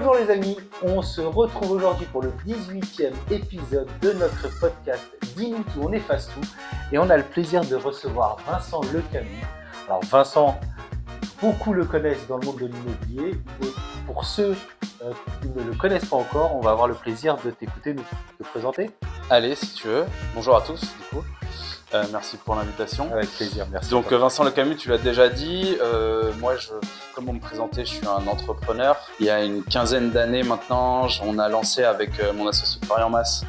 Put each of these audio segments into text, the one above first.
Bonjour les amis, on se retrouve aujourd'hui pour le 18e épisode de notre podcast Dis-nous tout, on efface tout. Et on a le plaisir de recevoir Vincent Lecamus. Alors Vincent, beaucoup le connaissent dans le monde de l'immobilier. Et pour ceux qui ne le connaissent pas encore, on va avoir le plaisir de t'écouter nous te présenter. Allez, si tu veux. Bonjour à tous, du coup. Merci pour l'invitation. Avec plaisir, merci. Donc Vincent Lecamus, tu l'as déjà dit. Moi, comment me présenter, je suis un entrepreneur. Il y a une quinzaine d'années maintenant, on a lancé avec mon associé Florian Mas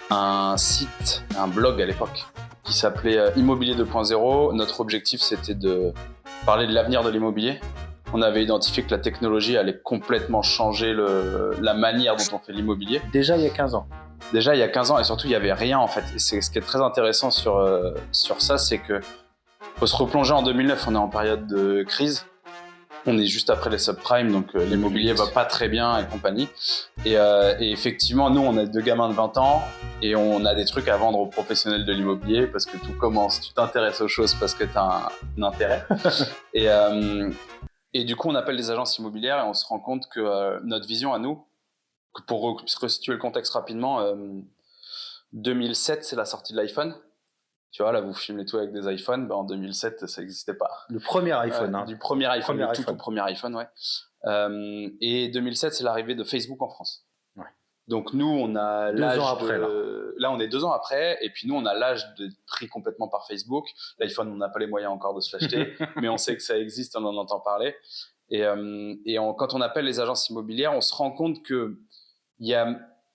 un site, un blog à l'époque, qui s'appelait Immobilier 2.0. Notre objectif, c'était de parler de l'avenir de l'immobilier. On avait identifié que la technologie allait complètement changer la manière dont on fait l'immobilier. Déjà il y a 15 ans. Déjà il y a 15 ans, et surtout il n'y avait rien en fait. Et ce qui est très intéressant sur ça, c'est que faut se replonger en 2009, on est en période de crise. On est juste après les subprimes, donc l'immobilier va pas très bien et compagnie. Et effectivement, nous, on a deux gamins de 20 ans et on a des trucs à vendre aux professionnels de l'immobilier parce que tout commence, tu t'intéresses aux choses parce que tu as un intérêt. Et du coup, on appelle des agences immobilières et on se rend compte que notre vision à nous, pour restituer le contexte rapidement, 2007, c'est la sortie de l'iPhone. Tu vois, là, vous filmez tout avec des iPhones. En 2007, ça n'existait pas. Le premier iPhone. Du premier iPhone, tout premier iPhone, ouais. Et 2007, c'est l'arrivée de Facebook en France. Ouais. Donc, nous, on a 2 ans après, là, on est 2 ans après. Et puis, nous, on a l'âge d'être pris complètement par Facebook. L'iPhone, on n'a pas les moyens encore de se l'acheter. Mais on sait que ça existe, on en entend parler. Quand on appelle les agences immobilières, on se rend compte qu'il y a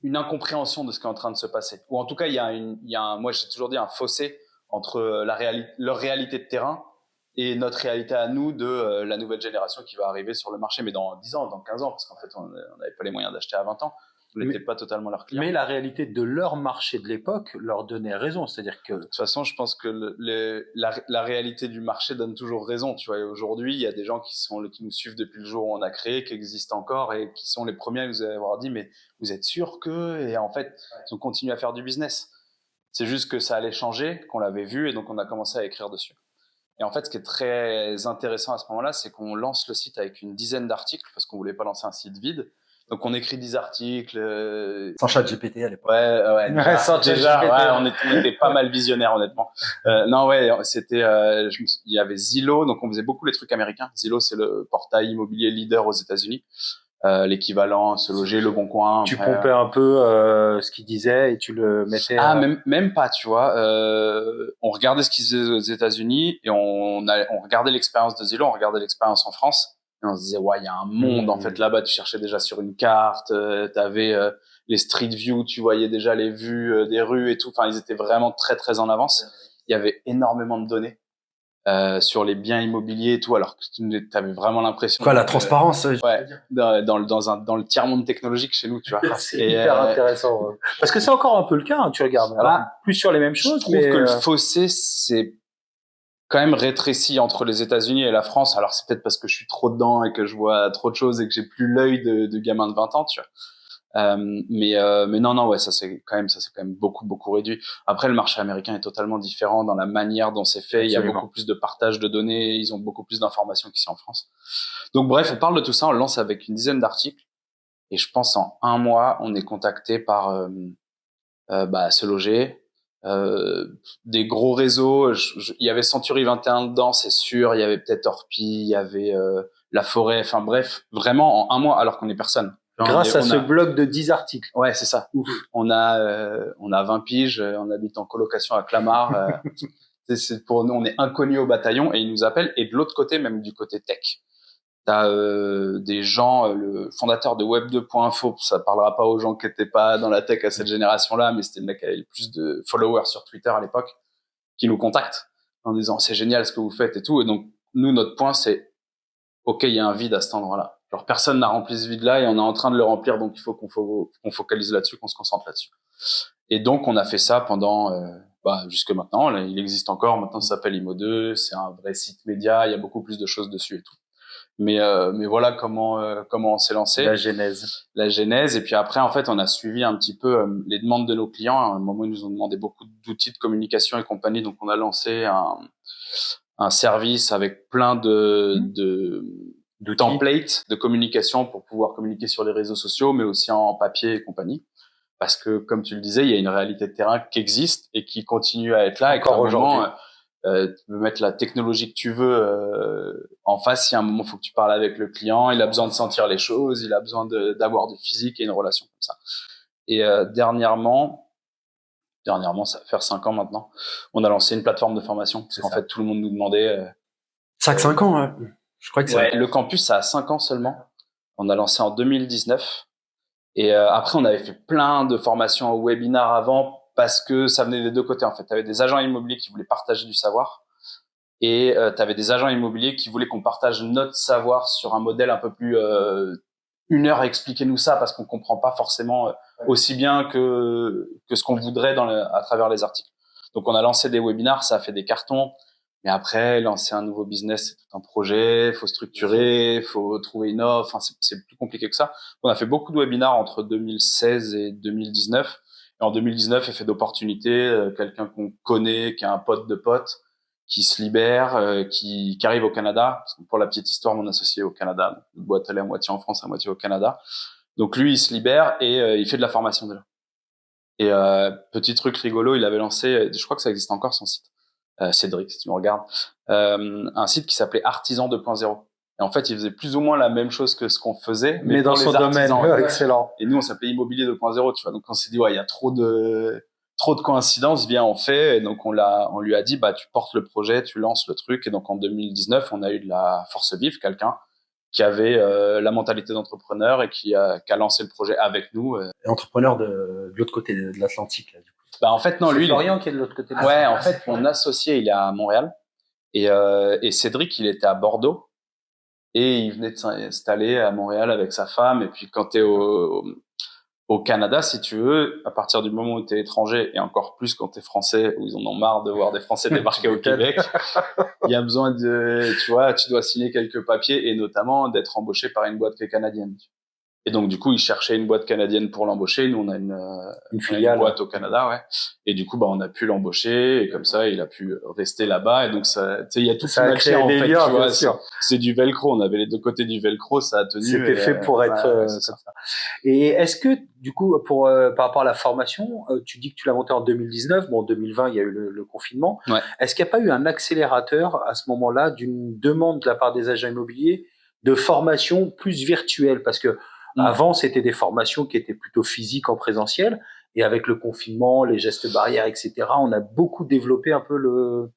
une incompréhension de ce qui est en train de se passer. Ou en tout cas, il y a moi, j'ai toujours dit un fossé entre leur réalité de terrain et notre réalité à nous de la nouvelle génération qui va arriver sur le marché, mais dans 10 ans, dans 15 ans, parce qu'en fait, on n'avait pas les moyens d'acheter à 20 ans. On n'était pas totalement leurs clients. Mais la réalité de leur marché de l'époque leur donnait raison. C'est-à-dire que... De toute façon, je pense que la réalité du marché donne toujours raison. Tu vois, et aujourd'hui, il y a des gens qui nous suivent depuis le jour où on a créé, qui existent encore et qui sont les premiers à nous avoir dit « mais vous êtes sûr que… » Et en fait, ils ont continué à faire du business. C'est juste que ça allait changer, qu'on l'avait vu et donc on a commencé à écrire dessus. Et en fait, ce qui est très intéressant à ce moment-là, c'est qu'on lance le site avec une dizaine d'articles parce qu'on voulait pas lancer un site vide. Donc on écrit 10 articles. Sans ChatGPT à l'époque. Ouais, déjà, on était pas mal visionnaires honnêtement. C'était, il y avait Zillow, donc on faisait beaucoup les trucs américains. Zillow, c'est le portail immobilier leader aux États-Unis. L'équivalent, Se Loger, Le Bon Coin. Tu pompais un peu ce qu'il disait et tu le mettais. Même pas, tu vois. On regardait ce qu'ils faisaient aux États-Unis et on regardait l'expérience de Zillow, on regardait l'expérience en France. Et on se disait, ouais, il y a un monde, en fait, là-bas, tu cherchais déjà sur une carte, t'avais les street view, tu voyais déjà les vues des rues et tout. Enfin, ils étaient vraiment très, très en avance. Il y avait énormément de données sur les biens immobiliers et tout, alors que tu avais vraiment l'impression... Quoi, la transparence ouais, dans le tiers-monde technologique chez nous, tu vois. C'est hyper intéressant. Ouais. Parce que c'est encore un peu le cas, hein, tu regardes. Alors, plus sur les mêmes choses, je trouve que le fossé, c'est quand même rétréci entre les États-Unis et la France. Alors c'est peut-être parce que je suis trop dedans et que je vois trop de choses et que j'ai plus l'œil de gamin de 20 ans, tu vois. Mais non, ouais, ça c'est quand même beaucoup réduit. Après, le marché américain est totalement différent dans la manière dont c'est fait. Absolument. Il y a beaucoup plus de partage de données, ils ont beaucoup plus d'informations qu'ici en France. Donc bref, on parle de tout ça, on le lance avec une dizaine d'articles et je pense en 1 mois, on est contacté par Se Loger. Des gros réseaux, il y avait Century 21 dedans, c'est sûr, il y avait peut-être Orpi, il y avait La Forêt, enfin bref, vraiment en 1 mois, alors qu'on est personne. Grâce à ce blog de 10 articles. Ouais, c'est ça. Ouf. On a 20 piges, on habite en colocation à Clamart. Pour nous, on est inconnus au bataillon et ils nous appellent. Et de l'autre côté, même du côté tech, t'as des gens, le fondateur de Web2.info, ça parlera pas aux gens qui étaient pas dans la tech à cette génération-là, mais c'était le mec qui avait le plus de followers sur Twitter à l'époque, qui nous contacte en disant c'est génial ce que vous faites et tout. Et donc nous, notre point, c'est ok, il y a un vide à cet endroit-là. Genre personne n'a rempli ce vide-là et on est en train de le remplir, donc il faut qu'on focalise là-dessus, qu'on se concentre là-dessus. Et donc on a fait ça pendant jusque maintenant. Là, il existe encore. Maintenant, ça s'appelle Imo2. C'est un vrai site média. Il y a beaucoup plus de choses dessus et tout. Mais voilà comment on s'est lancé. La genèse. Et puis après, en fait, on a suivi un petit peu les demandes de nos clients. À un moment, ils nous ont demandé beaucoup d'outils de communication et compagnie. Donc, on a lancé un service avec plein de templates de communication pour pouvoir communiquer sur les réseaux sociaux, mais aussi en papier et compagnie. Parce que, comme tu le disais, il y a une réalité de terrain qui existe et qui continue à être là. Encore aujourd'hui. Tu peux mettre la technologie que tu veux en face. Il y a un moment, il faut que tu parles avec le client. Il a besoin de sentir les choses. Il a besoin d'avoir du physique et une relation comme ça. Et dernièrement, ça va faire 5 ans maintenant, on a lancé une plateforme de formation. Parce qu'en fait, tout le monde nous demandait... 5 ans, ouais. Je crois que c'est... Ouais, le campus, ça a 5 ans seulement. On a lancé en 2019. Et après, on avait fait plein de formations au webinar avant parce que ça venait des deux côtés, en fait. Tu avais des agents immobiliers qui voulaient partager du savoir et tu avais des agents immobiliers qui voulaient qu'on partage notre savoir sur un modèle un peu plus... 1 heure, expliquez-nous ça parce qu'on comprend pas forcément aussi bien que ce qu'on voudrait à travers les articles. Donc, on a lancé des webinars, ça a fait des cartons. Mais après, lancer un nouveau business, c'est tout un projet. Faut structurer, faut trouver une offre. Enfin, c'est plus compliqué que ça. On a fait beaucoup de webinars entre 2016 et 2019. Et en 2019, effet d'opportunité, quelqu'un qu'on connaît, qui a un pote de pote, qui se libère, qui arrive au Canada. Parce que pour la petite histoire, mon associé est au Canada. Notre boîte, elle est à moitié en France, à moitié au Canada. Donc lui, il se libère et il fait de la formation déjà. Et petit truc rigolo, il avait lancé, je crois que ça existe encore son site. Cédric, si tu me regardes, un site qui s'appelait Artisan 2.0. Et en fait, il faisait plus ou moins la même chose que ce qu'on faisait, mais dans son domaine. Ouais. Excellent. Et nous, on s'appelait Immobilier 2.0, tu vois. Donc, on s'est dit, ouais, il y a trop de coïncidences, viens, on fait. Et donc, on lui a dit, bah, tu portes le projet, tu lances le truc. Et donc, en 2019, on a eu de la force vive, quelqu'un qui avait la mentalité d'entrepreneur et qui a lancé le projet avec nous. Entrepreneur de l'autre côté de l'Atlantique, là, du coup. Bah, en fait, non, lui. Florian qui est de l'autre côté. Ouais, en fait, mon associé, il est à Montréal. Et Cédric, il était à Bordeaux. Et il venait de s'installer à Montréal avec sa femme. Et puis, quand t'es au Canada, si tu veux, à partir du moment où t'es étranger, et encore plus quand t'es français, où ils en ont marre de voir des Français débarquer au Québec, il y a besoin tu dois signer quelques papiers, et notamment d'être embauché par une boîte qui est canadienne. Et donc, du coup, ils cherchaient une boîte canadienne pour l'embaucher. Nous, on a une filiale, une boîte au Canada, ouais. Et du coup, bah, on a pu l'embaucher. Et comme ça, il a pu rester là-bas. Et donc, ça, tu sais, il y a tout qui matché, en fait, tu vois. C'est du velcro. On avait les deux côtés du velcro. Ça a tenu. C'était fait pour être comme ça. Et est-ce que, du coup, par rapport à la formation, tu dis que tu l'as monté en 2019. Bon, en 2020, il y a eu le confinement. Ouais. Est-ce qu'il n'y a pas eu un accélérateur à ce moment-là d'une demande de la part des agents immobiliers de formation plus virtuelle? Parce que avant, c'était des formations qui étaient plutôt physiques en présentiel. Et avec le confinement, les gestes barrières, etc., on a beaucoup développé un peu le...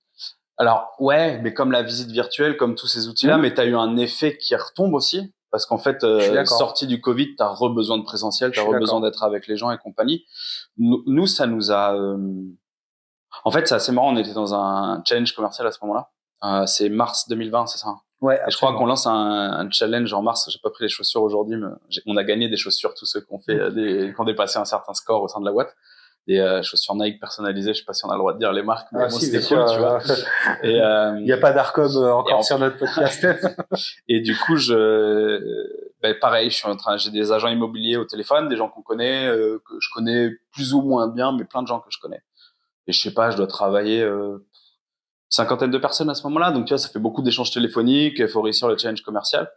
Alors, ouais, mais comme la visite virtuelle, comme tous ces outils-là, mais tu as eu un effet qui retombe aussi. Parce qu'en fait, sorti du Covid, tu as besoin de présentiel, tu as besoin d'être avec les gens et compagnie. Nous, ça nous a... En fait, c'est assez marrant, on était dans un challenge commercial à ce moment-là. C'est mars 2020, c'est ça? Ouais, et je crois qu'on lance un challenge en mars. J'ai pas pris les chaussures aujourd'hui, mais on a gagné des chaussures, tous ceux qui ont dépassé un certain score au sein de la boîte. Des chaussures Nike personnalisées. Je sais pas si on a le droit de dire les marques, mais si, c'était cool, tu vois. Et il n'y a pas d'Arcom encore sur notre podcast. Et du coup, pareil, j'ai des agents immobiliers au téléphone, des gens qu'on connaît, que je connais plus ou moins bien, mais plein de gens que je connais. Et je sais pas, je dois travailler 50aine de personnes à ce moment-là. Donc, tu vois, ça fait beaucoup d'échanges téléphoniques. Il faut réussir le challenge commercial.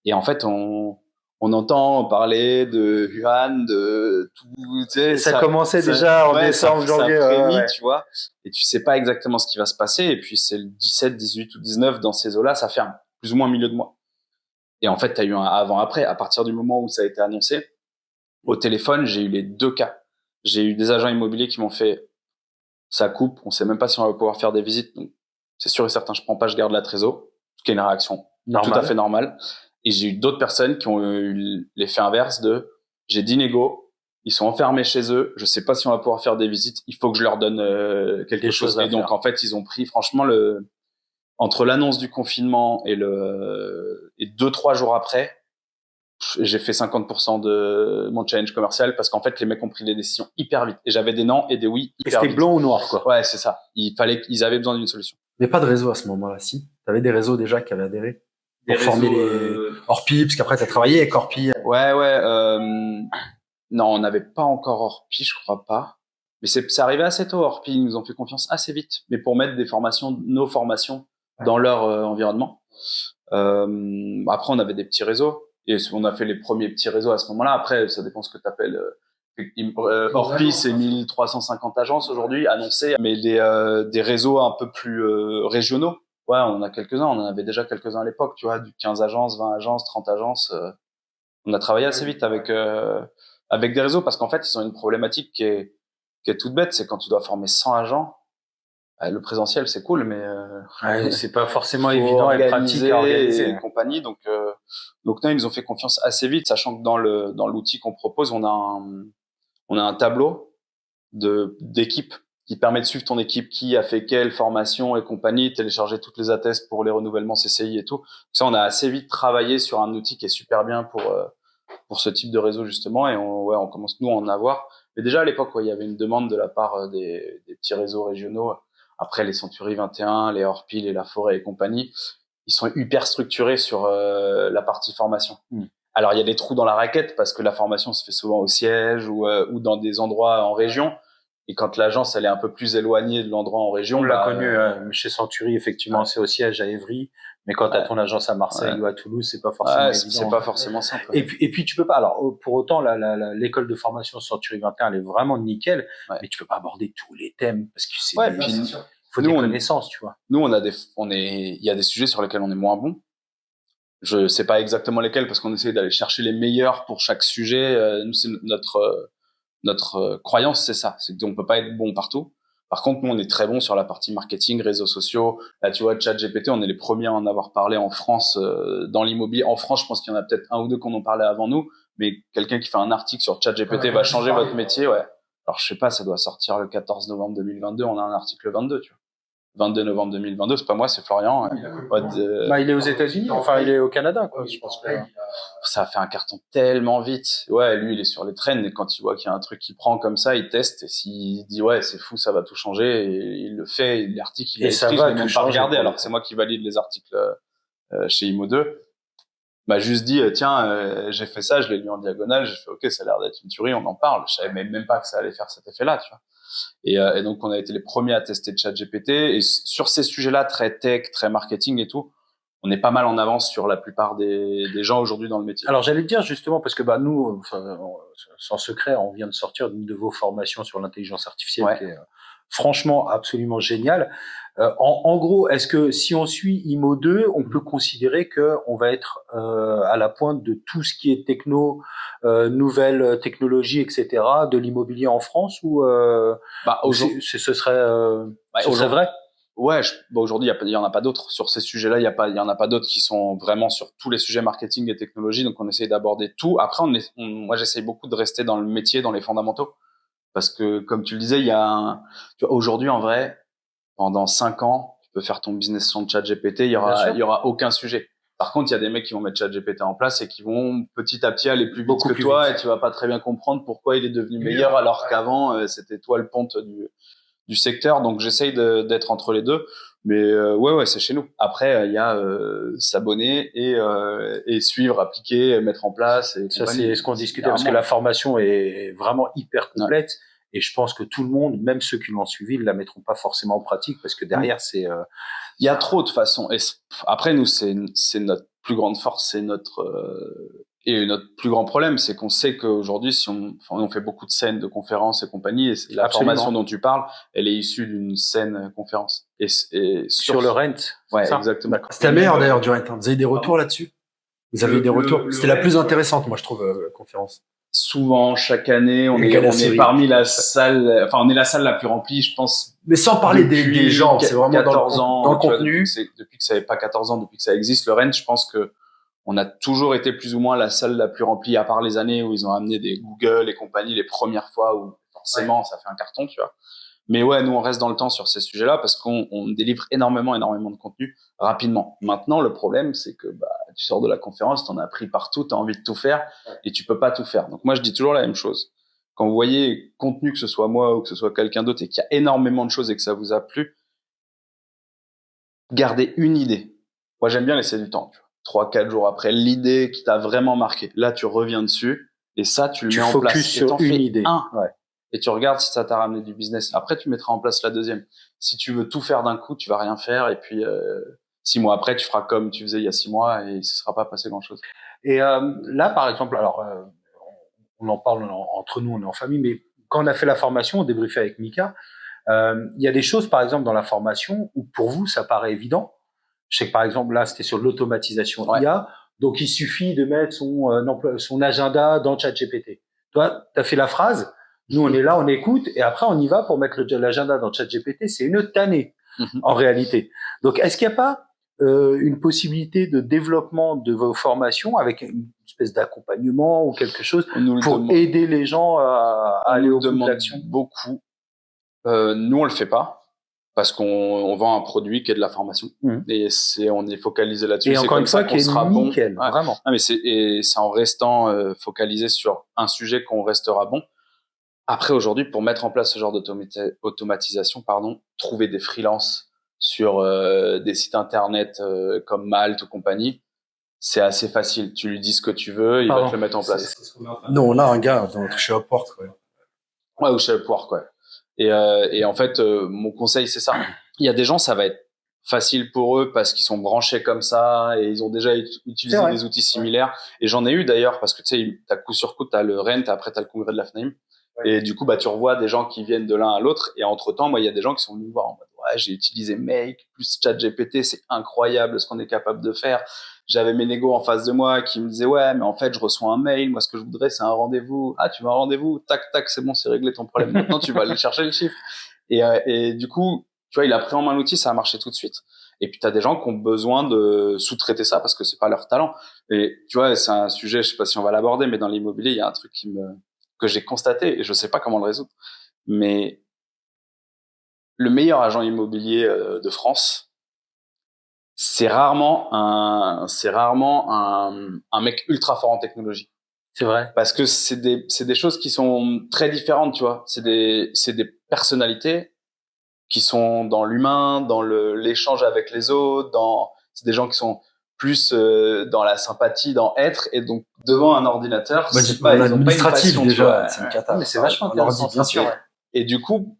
Et en fait, on entend parler de Yuan, de tout, tu sais. Ça commençait déjà en décembre, janvier. Ça frémit, tu vois. Et tu sais pas exactement ce qui va se passer. Et puis, c'est le 17, 18 ou 19 dans ces eaux-là, ça ferme. Plus ou moins au milieu de mois. Et en fait, t'as eu un avant-après. À partir du moment où ça a été annoncé, au téléphone, j'ai eu les deux cas. J'ai eu des agents immobiliers qui m'ont fait, ça coupe, on sait même pas si on va pouvoir faire des visites. Donc, c'est sûr et certain, je prends pas, je garde la trésor, ce qui est une réaction tout à fait normale. Et j'ai eu d'autres personnes qui ont eu l'effet inverse de, j'ai dit négo, ils sont enfermés chez eux, je sais pas si on va pouvoir faire des visites, il faut que je leur donne quelque chose. Et donc, en fait, ils ont pris, franchement, entre l'annonce du confinement et 2-3 jours après, j'ai fait 50% de mon challenge commercial parce qu'en fait, les mecs ont pris des décisions hyper vite. Et j'avais des non et des oui hyper vite. C'était blanc ou noir, quoi. Ouais, c'est ça. Ils avaient besoin d'une solution. Mais pas de réseau à ce moment-là, si. T'avais des réseaux déjà qui avaient adhéré. Pour former les Orpi, parce qu'après t'as travaillé avec Orpi. Ouais. Non, on n'avait pas encore Orpi, je crois pas. Mais c'est arrivé assez tôt, Orpi. Ils nous ont fait confiance assez vite. Mais pour mettre nos formations dans leur environnement. Après, on avait des petits réseaux et on a fait les premiers petits réseaux à ce moment-là. Après, ça dépend ce que tu appelles. Orpi, c'est 1350 agences aujourd'hui annoncées, mais des réseaux un peu plus régionaux. Ouais, on a quelques-uns. On en avait déjà quelques-uns à l'époque, tu vois, du 15 agences, 20 agences, 30 agences. On a travaillé assez vite avec des réseaux parce qu'en fait, ils ont une problématique qui est toute bête. C'est quand tu dois former 100 agents. Le présentiel, c'est cool, mais c'est pas forcément évident et pratique à organiser et compagnie. Donc non, ils nous ont fait confiance assez vite, sachant que dans l'outil qu'on propose, on a un tableau d'équipe qui permet de suivre ton équipe, qui a fait quelle formation et compagnie, télécharger toutes les attestes pour les renouvellements CCI et tout. Ça, on a assez vite travaillé sur un outil qui est super bien pour ce type de réseau justement, et on commence nous à en avoir. Mais déjà à l'époque, il y avait une demande de la part des petits réseaux régionaux. Après, les Century 21, les Orpi, les La Forêt et compagnie, ils sont hyper structurés sur la partie formation. Alors, il y a des trous dans la raquette parce que la formation se fait souvent au siège ou dans des endroits en région. Et quand l'agence, elle est un peu plus éloignée de l'endroit en région... On l'a connu chez Century, effectivement, c'est au siège à Évry. Mais quand tu as ton agence à Marseille ou à Toulouse, c'est pas forcément évident. C'est pas forcément simple. Et puis tu peux pas. Alors pour autant, l'école de formation Century 21, elle est vraiment nickel, mais tu peux pas aborder tous les thèmes parce que c'est faut des connaissances, tu vois. Nous, il y a des sujets sur lesquels on est moins bon. Je sais pas exactement lesquels parce qu'on essaie d'aller chercher les meilleurs pour chaque sujet. Nous, c'est notre croyance, c'est ça, c'est qu'on peut pas être bon partout. Par contre, nous, on est très bon sur la partie marketing, réseaux sociaux. Là, tu vois, ChatGPT, on est les premiers à en avoir parlé en France, dans l'immobilier. En France, je pense qu'il y en a peut-être un ou deux qu'on en parlait avant nous, mais quelqu'un qui fait un article sur ChatGPT va changer votre métier, ouais. Alors, je sais pas, ça doit sortir le 14 novembre 2022, on a un article le 22, tu vois. 22 novembre 2022, c'est pas moi, c'est Florian. Il est aux États-Unis, enfin il est au Canada, quoi. Je pense que ça a fait un carton tellement vite. Ouais, lui, il est sur les traînes et quand il voit qu'il y a un truc qui prend comme ça, il teste et s'il dit ouais, c'est fou, ça va tout changer, et il le fait. L'article, il est écrit, je l'ai même pas regardé, alors que c'est moi qui valide les articles chez Imo2. M'a juste dit tiens, j'ai fait ça, je l'ai lu en diagonale, j'ai fait ok, ça a l'air d'être une tuerie, on en parle. Je savais même pas que ça allait faire cet effet-là, tu vois. Et donc on a été les premiers à tester ChatGPT, et sur ces sujets-là très tech, très marketing et tout, on est pas mal en avance sur la plupart des gens aujourd'hui dans le métier. Alors j'allais te dire justement parce que nous, sans secret, on vient de sortir d'une de vos formations sur l'intelligence artificielle qui est franchement absolument géniale. En gros, est-ce que si on suit Imo2, on peut considérer que on va être à la pointe de tout ce qui est nouvelles technologies, etc., de l'immobilier en France, ou ce serait vrai? Ouais, aujourd'hui, il y en a pas d'autres sur ces sujets-là. Il y en a pas d'autres qui sont vraiment sur tous les sujets marketing et technologie. Donc, on essaye d'aborder tout. Après, moi, j'essaye beaucoup de rester dans le métier, dans les fondamentaux. Parce que, comme tu le disais, tu vois, aujourd'hui, en vrai, pendant 5 ans, tu peux faire ton business sans ChatGPT. Il y aura aucun sujet. Par contre, il y a des mecs qui vont mettre ChatGPT en place et qui vont petit à petit aller plus vite que toi, et tu vas pas très bien comprendre pourquoi il est devenu meilleur alors qu'avant, c'était toi le ponte du secteur. Donc j'essaye d'être entre les deux, mais ouais, c'est chez nous. Après il y a s'abonner et suivre, appliquer, mettre en place, et ça c'est ce qu'on discutait, parce que la formation est vraiment hyper complète, et je pense que tout le monde, même ceux qui l'ont suivi, ne la mettront pas forcément en pratique, parce que derrière c'est il y a trop de façons. Et après nous, c'est notre plus grande force, c'est notre plus grand problème, c'est qu'on sait qu'aujourd'hui, si on fait beaucoup de scènes de conférences et compagnie, et la formation dont tu parles, elle est issue d'une scène conférence. Et sur le rent. Ouais, exactement. C'était la meilleure d'ailleurs du rent. Vous avez des retours là-dessus? Vous avez eu des retours? C'était la plus intéressante, moi, je trouve, conférence. Souvent, chaque année, on est parmi la salle, on est la salle la plus remplie, je pense. Mais sans parler des gens, c'est vraiment 14 ans, dans le contenu. Depuis que ça n'est pas 14 ans, depuis que ça existe, le rent, je pense que on a toujours été plus ou moins la salle la plus remplie, à part les années où ils ont amené des Google et compagnie les premières fois où forcément ça fait un carton, tu vois. Mais ouais, nous on reste dans le temps sur ces sujets-là parce qu'on délivre énormément de contenu rapidement. Maintenant, le problème, c'est que tu sors de la conférence, t'en as appris partout, t'as envie de tout faire et tu peux pas tout faire. Donc moi, je dis toujours la même chose. Quand vous voyez contenu, que ce soit moi ou que ce soit quelqu'un d'autre, et qu'il y a énormément de choses et que ça vous a plu, gardez une idée. Moi, j'aime bien laisser du temps, tu vois. 3-4 jours après, l'idée qui t'a vraiment marqué. Là, tu reviens dessus et ça, tu le mets en place. Tu focuses sur une idée. Et tu regardes si ça t'a ramené du business. Après, tu mettras en place la deuxième. Si tu veux tout faire d'un coup, tu vas rien faire. Et puis, 6 mois après, tu feras comme tu faisais il y a 6 mois et il ne se sera pas passé grand-chose. Et là, par exemple, alors, on en parle entre nous, on est en famille, mais quand on a fait la formation, on débriefait avec Mika, il y a des choses, par exemple, dans la formation où pour vous, ça paraît évident. Je sais que, par exemple, là, c'était sur l'automatisation IA, donc il suffit de mettre son agenda dans ChatGPT. Toi, tu as fait la phrase, nous, on est là, on écoute, et après, on y va pour mettre l'agenda dans ChatGPT. C'est une tannée, en réalité. Donc, est-ce qu'il n'y a pas une possibilité de développement de vos formations avec une espèce d'accompagnement ou quelque chose pour aider les gens à aller au bout de l'action? Beaucoup. Nous, on le fait pas parce qu'on vend un produit qui est de la formation et on est focalisé là-dessus. Et encore une fois, qui est nickel, vraiment. Ah, mais c'est en restant focalisé sur un sujet qu'on restera bon. Après, aujourd'hui, pour mettre en place ce genre d'automatisation, trouver des freelances sur des sites internet comme Malte ou compagnie, c'est assez facile. Tu lui dis ce que tu veux, il va te le mettre en place. Non, on a un gars chez Upwork. Ouais, ou chez Upwork, ouais. Et en fait, mon conseil, c'est ça. Il y a des gens, ça va être facile pour eux parce qu'ils sont branchés comme ça et ils ont déjà utilisé des outils similaires. Et j'en ai eu d'ailleurs parce que tu sais, t'as coup sur coup, t'as le Rent, après t'as le congrès de la FNAIM. Et du coup, tu revois des gens qui viennent de l'un à l'autre. Et entre-temps, moi, il y a des gens qui sont venus me voir en mode, ouais, j'ai utilisé Make plus ChatGPT, c'est incroyable ce qu'on est capable de faire. J'avais mes négos en face de moi qui me disaient, ouais, mais en fait, je reçois un mail. Moi, ce que je voudrais, c'est un rendez-vous. Ah, tu veux un rendez-vous? Tac, tac, c'est bon, c'est réglé ton problème. Maintenant, tu vas aller chercher le chiffre. Et du coup, tu vois, il a pris en main l'outil, ça a marché tout de suite. Et puis, tu as des gens qui ont besoin de sous-traiter ça parce que c'est pas leur talent. Et tu vois, c'est un sujet, je sais pas si on va l'aborder, mais dans l'immobilier, il y a un truc que j'ai constaté et je sais pas comment le résoudre. Mais le meilleur agent immobilier de France, c'est rarement un mec ultra fort en technologie. C'est vrai. Parce que c'est des choses qui sont très différentes, tu vois. C'est des personnalités qui sont dans l'humain, dans l'échange avec les autres, c'est des gens qui sont plus dans la sympathie, dans être, et donc devant un ordinateur, ils ont pas une passion, déjà, c'est une cata. Mais c'est vachement intéressant, bien sûr. Et du coup,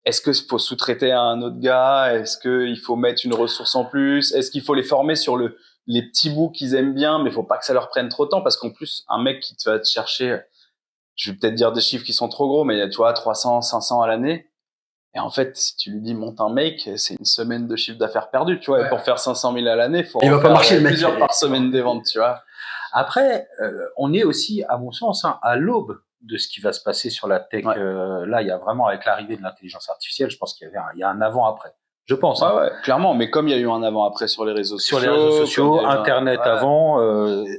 est-ce qu'il faut sous-traiter à un autre gars? Est-ce qu'il faut mettre une ressource en plus? Est-ce qu'il faut les former sur les petits bouts qu'ils aiment bien, mais il faut pas que ça leur prenne trop de temps, parce qu'en plus, un mec qui va te chercher, je vais peut-être dire des chiffres qui sont trop gros, mais tu vois, 300, 500 à l'année. Et en fait, si tu lui dis monte un make, c'est une semaine de chiffre d'affaires perdu, tu vois. Ouais. Et pour faire 500 000 à l'année, il va pas marcher, plusieurs par semaine des ventes, tu vois. Après, on est aussi, à mon sens, à l'aube de ce qui va se passer sur la tech. Ouais. Là, il y a vraiment, avec l'arrivée de l'intelligence artificielle, je pense qu'il y a un avant-après. Je pense. Ouais, clairement. Mais comme il y a eu un avant-après sur les réseaux sociaux, Internet avant,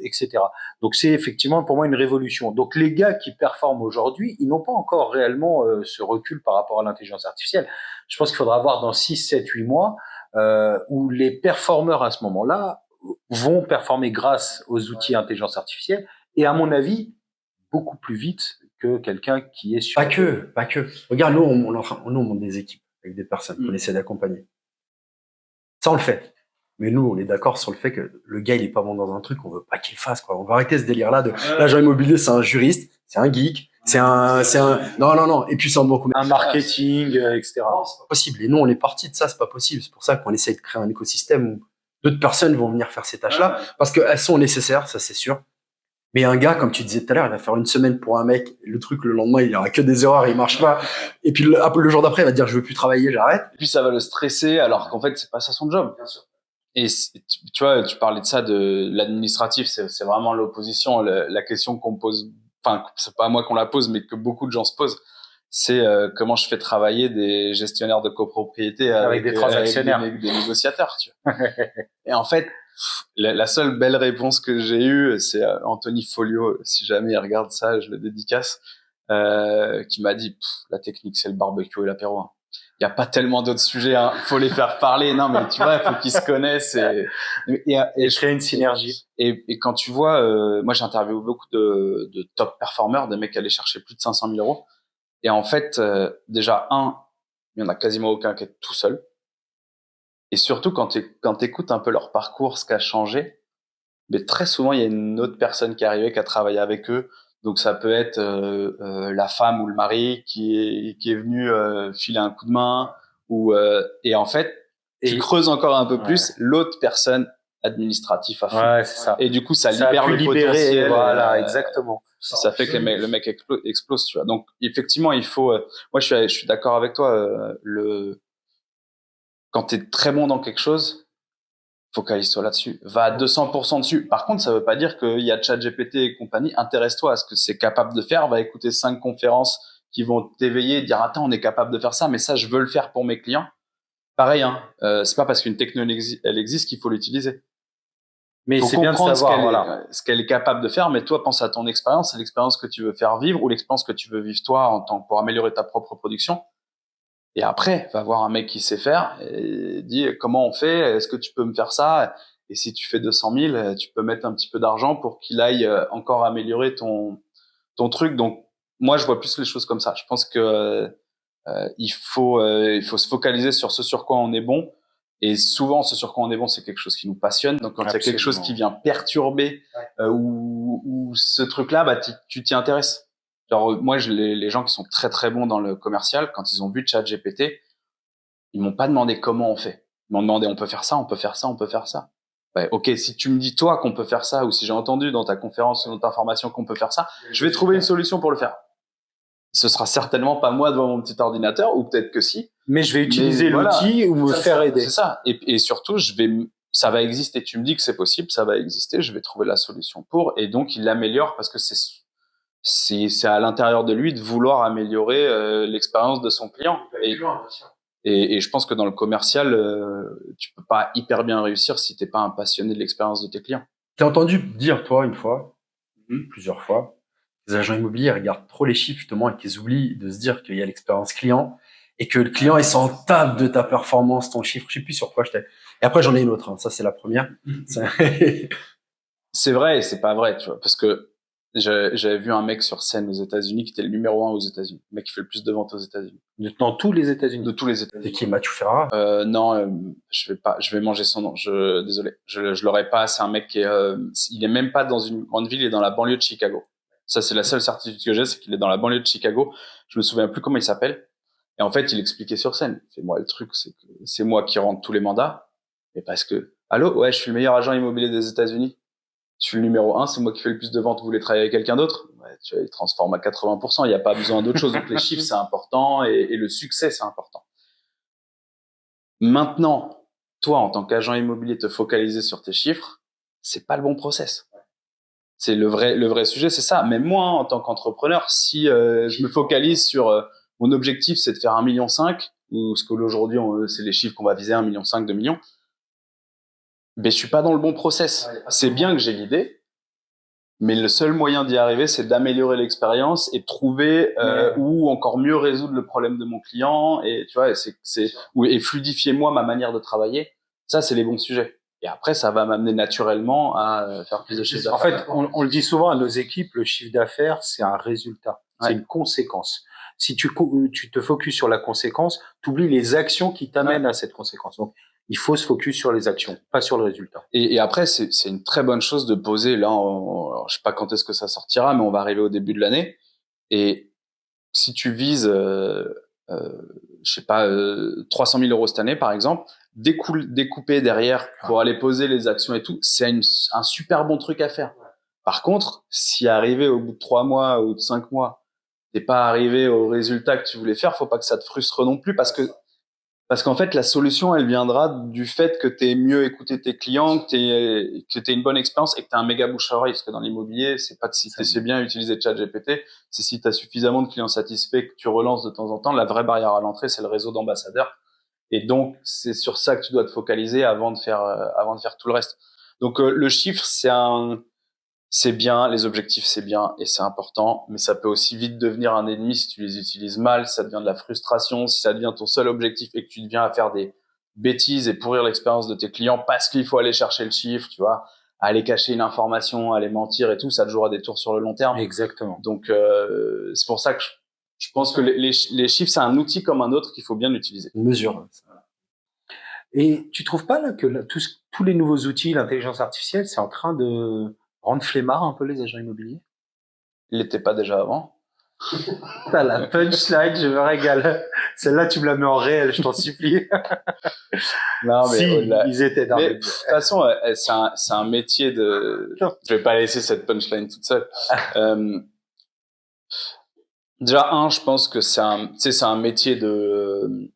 etc. Donc c'est effectivement pour moi une révolution. Donc les gars qui performent aujourd'hui, ils n'ont pas encore réellement ce recul par rapport à l'intelligence artificielle. Je pense qu'il faudra voir dans 6, 7, 8 mois où les performeurs à ce moment-là vont performer grâce aux outils intelligence artificielle et à mon avis beaucoup plus vite que quelqu'un qui est sur... Pas que. Regarde, nous on monte des équipes avec des personnes qu'on essaie d'accompagner. Ça, on le fait. Mais nous, on est d'accord sur le fait que le gars, il est pas bon dans un truc, on veut pas qu'il le fasse, quoi. On va arrêter ce délire-là de l'agent immobilier, c'est un juriste, c'est un geek, c'est un, non. Et puis, c'est un bon commercial. Un marketing, etc. Non, c'est pas possible. Et nous, on est parti de ça, c'est pas possible. C'est pour ça qu'on essaie de créer un écosystème où d'autres personnes vont venir faire ces tâches-là, parce qu'elles sont nécessaires, ça, c'est sûr. Mais un gars, comme tu disais tout à l'heure, il va faire une semaine pour un mec, le truc, le lendemain, il aura que des erreurs, il marche pas. Et puis, le jour d'après, il va dire, je veux plus travailler, j'arrête. Et puis, ça va le stresser, alors qu'en fait, c'est pas ça son job. Bien sûr. Et tu vois, tu parlais de ça, de l'administratif, c'est vraiment l'opposition, la question qu'on pose, enfin, c'est pas à moi qu'on la pose, mais que beaucoup de gens se posent. C'est comment je fais travailler des gestionnaires de copropriété avec des transactionnaires, avec des négociateurs, tu vois. Et en fait, la seule belle réponse que j'ai eue, c'est Anthony Folio, si jamais il regarde ça, je le dédicace, qui m'a dit, la technique, c'est le barbecue et l'apéro. Hein. Il y a pas tellement d'autres sujets, hein. Faut les faire parler. Non, mais tu vois, il faut qu'ils se connaissent et créer une synergie. Et quand tu vois, moi, j'ai interviewé beaucoup de top performers, des mecs qui allaient chercher plus de 500 000 euros. Et en fait, déjà, il y en a quasiment aucun qui est tout seul. Et surtout, quand t'écoutes un peu leur parcours, ce qui a changé, mais très souvent, il y a une autre personne qui est arrivée, qui a travaillé avec eux. Donc, ça peut être la femme ou le mari qui est venu filer un coup de main. Et en fait, tu creuses encore un peu plus l'autre personne administratif à fond. Ouais, c'est ça. Et du coup, ça Ça a libère pu le libérer, potentiel. voilà, exactement. Ça fait que le mec explose, tu vois. Donc, effectivement, il faut, moi, je suis d'accord avec toi, quand t'es très bon dans quelque chose, focalise-toi là-dessus. Va à 200% dessus. Par contre, ça veut pas dire qu'il y a ChatGPT et compagnie. Intéresse-toi à ce que c'est capable de faire. Va écouter 5 conférences qui vont t'éveiller et dire, attends, on est capable de faire ça, mais ça, je veux le faire pour mes clients. Pareil, hein. C'est pas parce qu'une technologie, elle existe qu'il faut l'utiliser. Mais faut c'est bien de comprendre savoir, ce qu'elle est capable de faire, mais toi, pense à ton expérience, c'est l'expérience que tu veux faire vivre ou l'expérience que tu veux vivre toi pour améliorer ta propre production. Et après, va voir un mec qui sait faire et dis comment on fait, est-ce que tu peux me faire ça? Et si tu fais 200 000, tu peux mettre un petit peu d'argent pour qu'il aille encore améliorer ton truc. Donc, moi, je vois plus les choses comme ça. Je pense que il faut se focaliser sur ce sur quoi on est bon. Et souvent, ce sur quoi on est bon, c'est quelque chose qui nous passionne. Donc, quand il y a quelque chose qui vient perturber ou ce truc-là, bah, tu t'y intéresses. Genre, moi, les gens qui sont très très bons dans le commercial, quand ils ont vu ChatGPT, ils m'ont pas demandé comment on fait. Ils m'ont demandé on peut faire ça, on peut faire ça, on peut faire ça. Ouais, ok, si tu me dis toi qu'on peut faire ça, ou si j'ai entendu dans ta conférence ou dans ta formation qu'on peut faire ça, je vais trouver une solution pour le faire. Ce sera certainement pas moi devant mon petit ordinateur, ou peut-être que si. mais je vais utiliser l'outil ou me faire aider. C'est ça. Et surtout, ça va exister. Tu me dis que c'est possible, ça va exister. Je vais trouver la solution pour. Et donc, il l'améliore parce que c'est à l'intérieur de lui de vouloir améliorer l'expérience de son client. Et je pense que dans le commercial, tu peux pas hyper bien réussir si t'es pas un passionné de l'expérience de tes clients. T'as entendu dire, toi, une fois, plusieurs fois, les agents immobiliers regardent trop les chiffres, justement, et qu'ils oublient de se dire qu'il y a l'expérience client et que le client, il s'en tape de ta performance, ton chiffre. Je sais plus sur quoi j'étais. Et après, j'en ai une autre. Hein. Ça, c'est la première. C'est vrai et c'est pas vrai, tu vois, parce que j'avais vu un mec sur scène aux États-Unis qui était le numéro 1 aux États-Unis, le mec qui fait le plus de ventes aux États-Unis. Dans tous les États-Unis. De tous les États-Unis. C'est qui, Mathieu Ferrara? Non, je vais manger son nom. Désolé, je l'aurais pas. C'est un mec qui il est même pas dans une grande ville, il est dans la banlieue de Chicago. Ça, c'est la seule certitude que j'ai, c'est qu'il est dans la banlieue de Chicago. Je me souviens plus comment il s'appelle. Et en fait, il expliquait sur scène. Moi, le truc, c'est que c'est moi qui rentre tous les mandats. Et parce que, allô, ouais, je suis le meilleur agent immobilier des États-Unis. Je suis le numéro 1, c'est moi qui fais le plus de ventes. Vous voulez travailler avec quelqu'un d'autre? Ouais, tu vois, il transforme à 80%. Il n'y a pas besoin d'autre chose. Donc les chiffres, c'est important et le succès, c'est important. Maintenant, toi, en tant qu'agent immobilier, te focaliser sur tes chiffres, c'est pas le bon process. C'est le vrai sujet, c'est ça. Même moi, en tant qu'entrepreneur, si je me focalise sur mon objectif, c'est de faire 1,5 million, ou ce qu'aujourd'hui, c'est les chiffres qu'on va viser, 1,5 million, 2 millions, ben, je suis pas dans le bon process. C'est bien que j'ai l'idée, mais le seul moyen d'y arriver, c'est d'améliorer l'expérience et de trouver ou encore mieux résoudre le problème de mon client et tu vois, et fluidifier moi ma manière de travailler. Ça, c'est les bons sujets. Et après, ça va m'amener naturellement à faire plus de chiffre d'affaires. En fait, on le dit souvent à nos équipes, le chiffre d'affaires, c'est un résultat, c'est une conséquence. Si tu te focuses sur la conséquence, tu oublies les actions qui t'amènent à cette conséquence. Donc, il faut se focus sur les actions, pas sur le résultat. Et après, c'est une très bonne chose de poser. Là, alors, je sais pas quand est-ce que ça sortira, mais on va arriver au début de l'année. Et si tu vises, je sais pas, 300 000 euros cette année, par exemple, découper derrière pour aller poser les actions et tout, c'est un super bon truc à faire. Par contre, si arrivé au bout de 3 mois ou de 5 mois, t'es pas arrivé au résultat que tu voulais faire, faut pas que ça te frustre non plus parce qu'en fait, la solution, elle viendra du fait que t'aies mieux écouté tes clients, que t'aies une bonne expérience et que t'as un méga bouche à oreille. Parce que dans l'immobilier, c'est pas que si t'essaies bien utiliser ChatGPT, c'est si t'as suffisamment de clients satisfaits que tu relances de temps en temps. La vraie barrière à l'entrée, c'est le réseau d'ambassadeurs. Et donc, c'est sur ça que tu dois te focaliser avant de faire tout le reste. Donc, le chiffre, c'est bien, les objectifs c'est bien et c'est important, mais ça peut aussi vite devenir un ennemi si tu les utilises mal, si ça devient de la frustration, si ça devient ton seul objectif et que tu deviens à faire des bêtises et pourrir l'expérience de tes clients parce qu'il faut aller chercher le chiffre, tu vois, aller cacher une information, aller mentir et tout, ça te jouera des tours sur le long terme. Exactement. Donc c'est pour ça que je pense que les chiffres c'est un outil comme un autre qu'il faut bien utiliser. Une mesure. Et tu trouves pas là que tous les nouveaux outils, l'intelligence artificielle, c'est en train de rendre flemmard un peu les agents immobiliers? Il l'était pas déjà avant. Putain, la punchline, je me régale. Celle-là, tu me la mets en réel, je t'en supplie. Non, mais Si, au-delà. ils étaient dans Mais le... de toute façon, c'est un métier de. Je vais pas laisser cette punchline toute seule. Déjà, je pense que c'est un métier de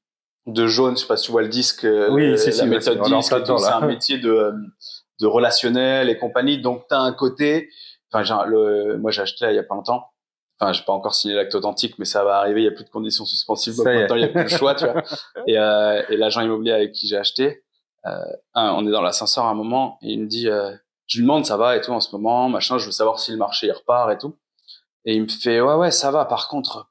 jaune. Je sais pas si tu vois le disque, Oui, c'est la méthode on est en disque plein et dedans, tout. C'est là. un métier de relationnel et compagnie. Donc, t'as un côté. Enfin, moi, j'ai acheté là il y a pas longtemps. Enfin, j'ai pas encore signé l'acte authentique, mais ça va arriver. Il y a plus de conditions suspensives. Donc Ça y est. maintenant, il y a plus le choix, tu vois. Et l'agent immobilier avec qui j'ai acheté, on est dans l'ascenseur à un moment et il me dit, je lui demande ça va et tout en ce moment, machin. Je veux savoir si le marché il repart et tout. Et il me fait ouais ça va. Par contre,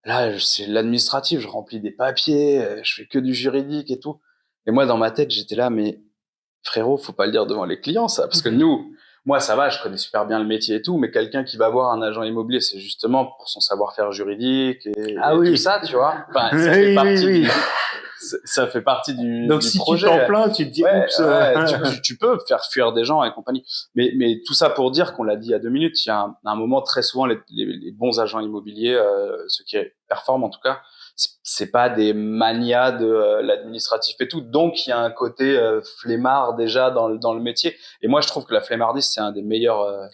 là c'est l'administratif. Je remplis des papiers, je fais que du juridique et tout. Et moi dans ma tête j'étais là, mais frérot, faut pas le dire devant les clients ça, parce que moi ça va, je connais super bien le métier et tout, mais quelqu'un qui va voir un agent immobilier, c'est justement pour son savoir-faire juridique et oui. tout ça, tu vois. Enfin, ça fait partie du Donc, du si projet. tu t'en plains, tu te dis, Ouais, oups. tu peux faire fuir des gens et compagnie. Mais tout ça pour dire qu'on l'a dit il y a 2 minutes, il y a un moment très souvent les bons agents immobiliers, ceux qui performent en tout cas, c'est pas des manias de l'administratif et tout. Donc il y a un côté flemmard déjà dans le métier. Et moi je trouve que la flemmardise c'est un des meilleurs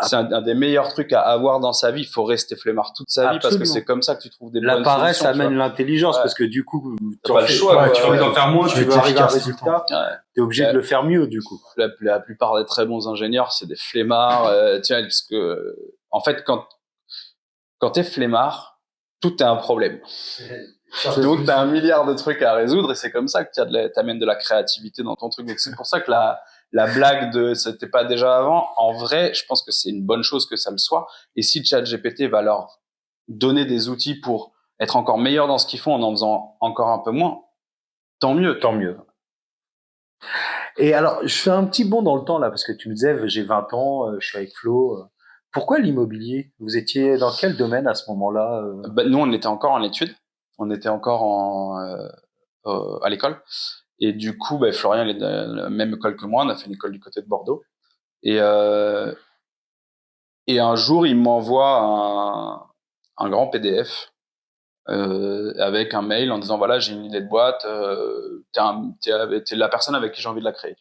c'est un des meilleurs trucs à avoir dans sa vie. Il faut rester flemmard toute sa vie parce que c'est comme ça que tu trouves des La bonnes paresse solutions. amène l'intelligence Ouais. parce que du coup, T'as pas le choix. tu quoi. veux en faire moins, tu veux arriver à un résultat, Ouais. t'es obligé de le faire mieux du coup. La plupart des très bons ingénieurs, c'est des flemmards. Tiens, parce que en fait, quand t'es flemmard, tout est un problème. Donc t'as 1 milliard de trucs à résoudre et c'est comme ça que t'amènes de la créativité dans ton truc. Donc c'est pour ça que la blague de c'était pas déjà avant, en vrai, je pense que c'est une bonne chose que ça le soit. Et si ChatGPT va leur donner des outils pour être encore meilleurs dans ce qu'ils font en faisant encore un peu moins, tant mieux. Tant mieux. Et alors, je fais un petit bond dans le temps là parce que tu me disais, j'ai 20 ans, je suis avec Flo. Pourquoi l'immobilier? Vous étiez dans quel domaine à ce moment-là? Nous, on était encore en études. On était encore à l'école. Et du coup, Florian, il est de la même école que moi. On a fait une école du côté de Bordeaux. Et un jour, il m'envoie un grand PDF avec un mail en disant voilà, j'ai une idée de boîte. T'es la personne avec qui j'ai envie de la créer.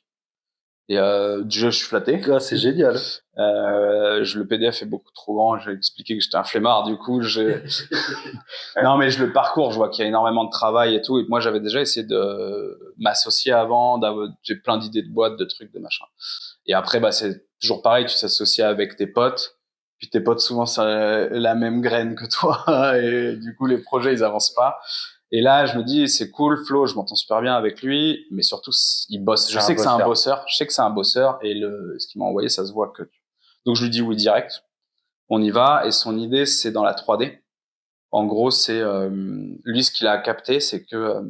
Et je suis flatté. Ah, c'est génial. Le PDF est beaucoup trop grand. J'ai expliqué que j'étais un flemmard. Du coup, non, mais je le parcours. Je vois qu'il y a énormément de travail et tout. Et moi, j'avais déjà essayé de m'associer avant, d'avoir plein d'idées de boîtes, de trucs, de machin. Et après, c'est toujours pareil. Tu t'associes avec tes potes. Puis tes potes, souvent, c'est la même graine que toi. Et du coup, les projets, ils avancent pas. Et là, je me dis, c'est cool, Flo, je m'entends super bien avec lui, mais surtout, il bosse. Je sais que c'est un bosseur. Je sais que c'est un bosseur et ce qu'il m'a envoyé, ça se voit que. Donc, je lui dis oui direct. On y va. Et son idée, c'est dans la 3D. En gros, c'est, lui, ce qu'il a capté, c'est que,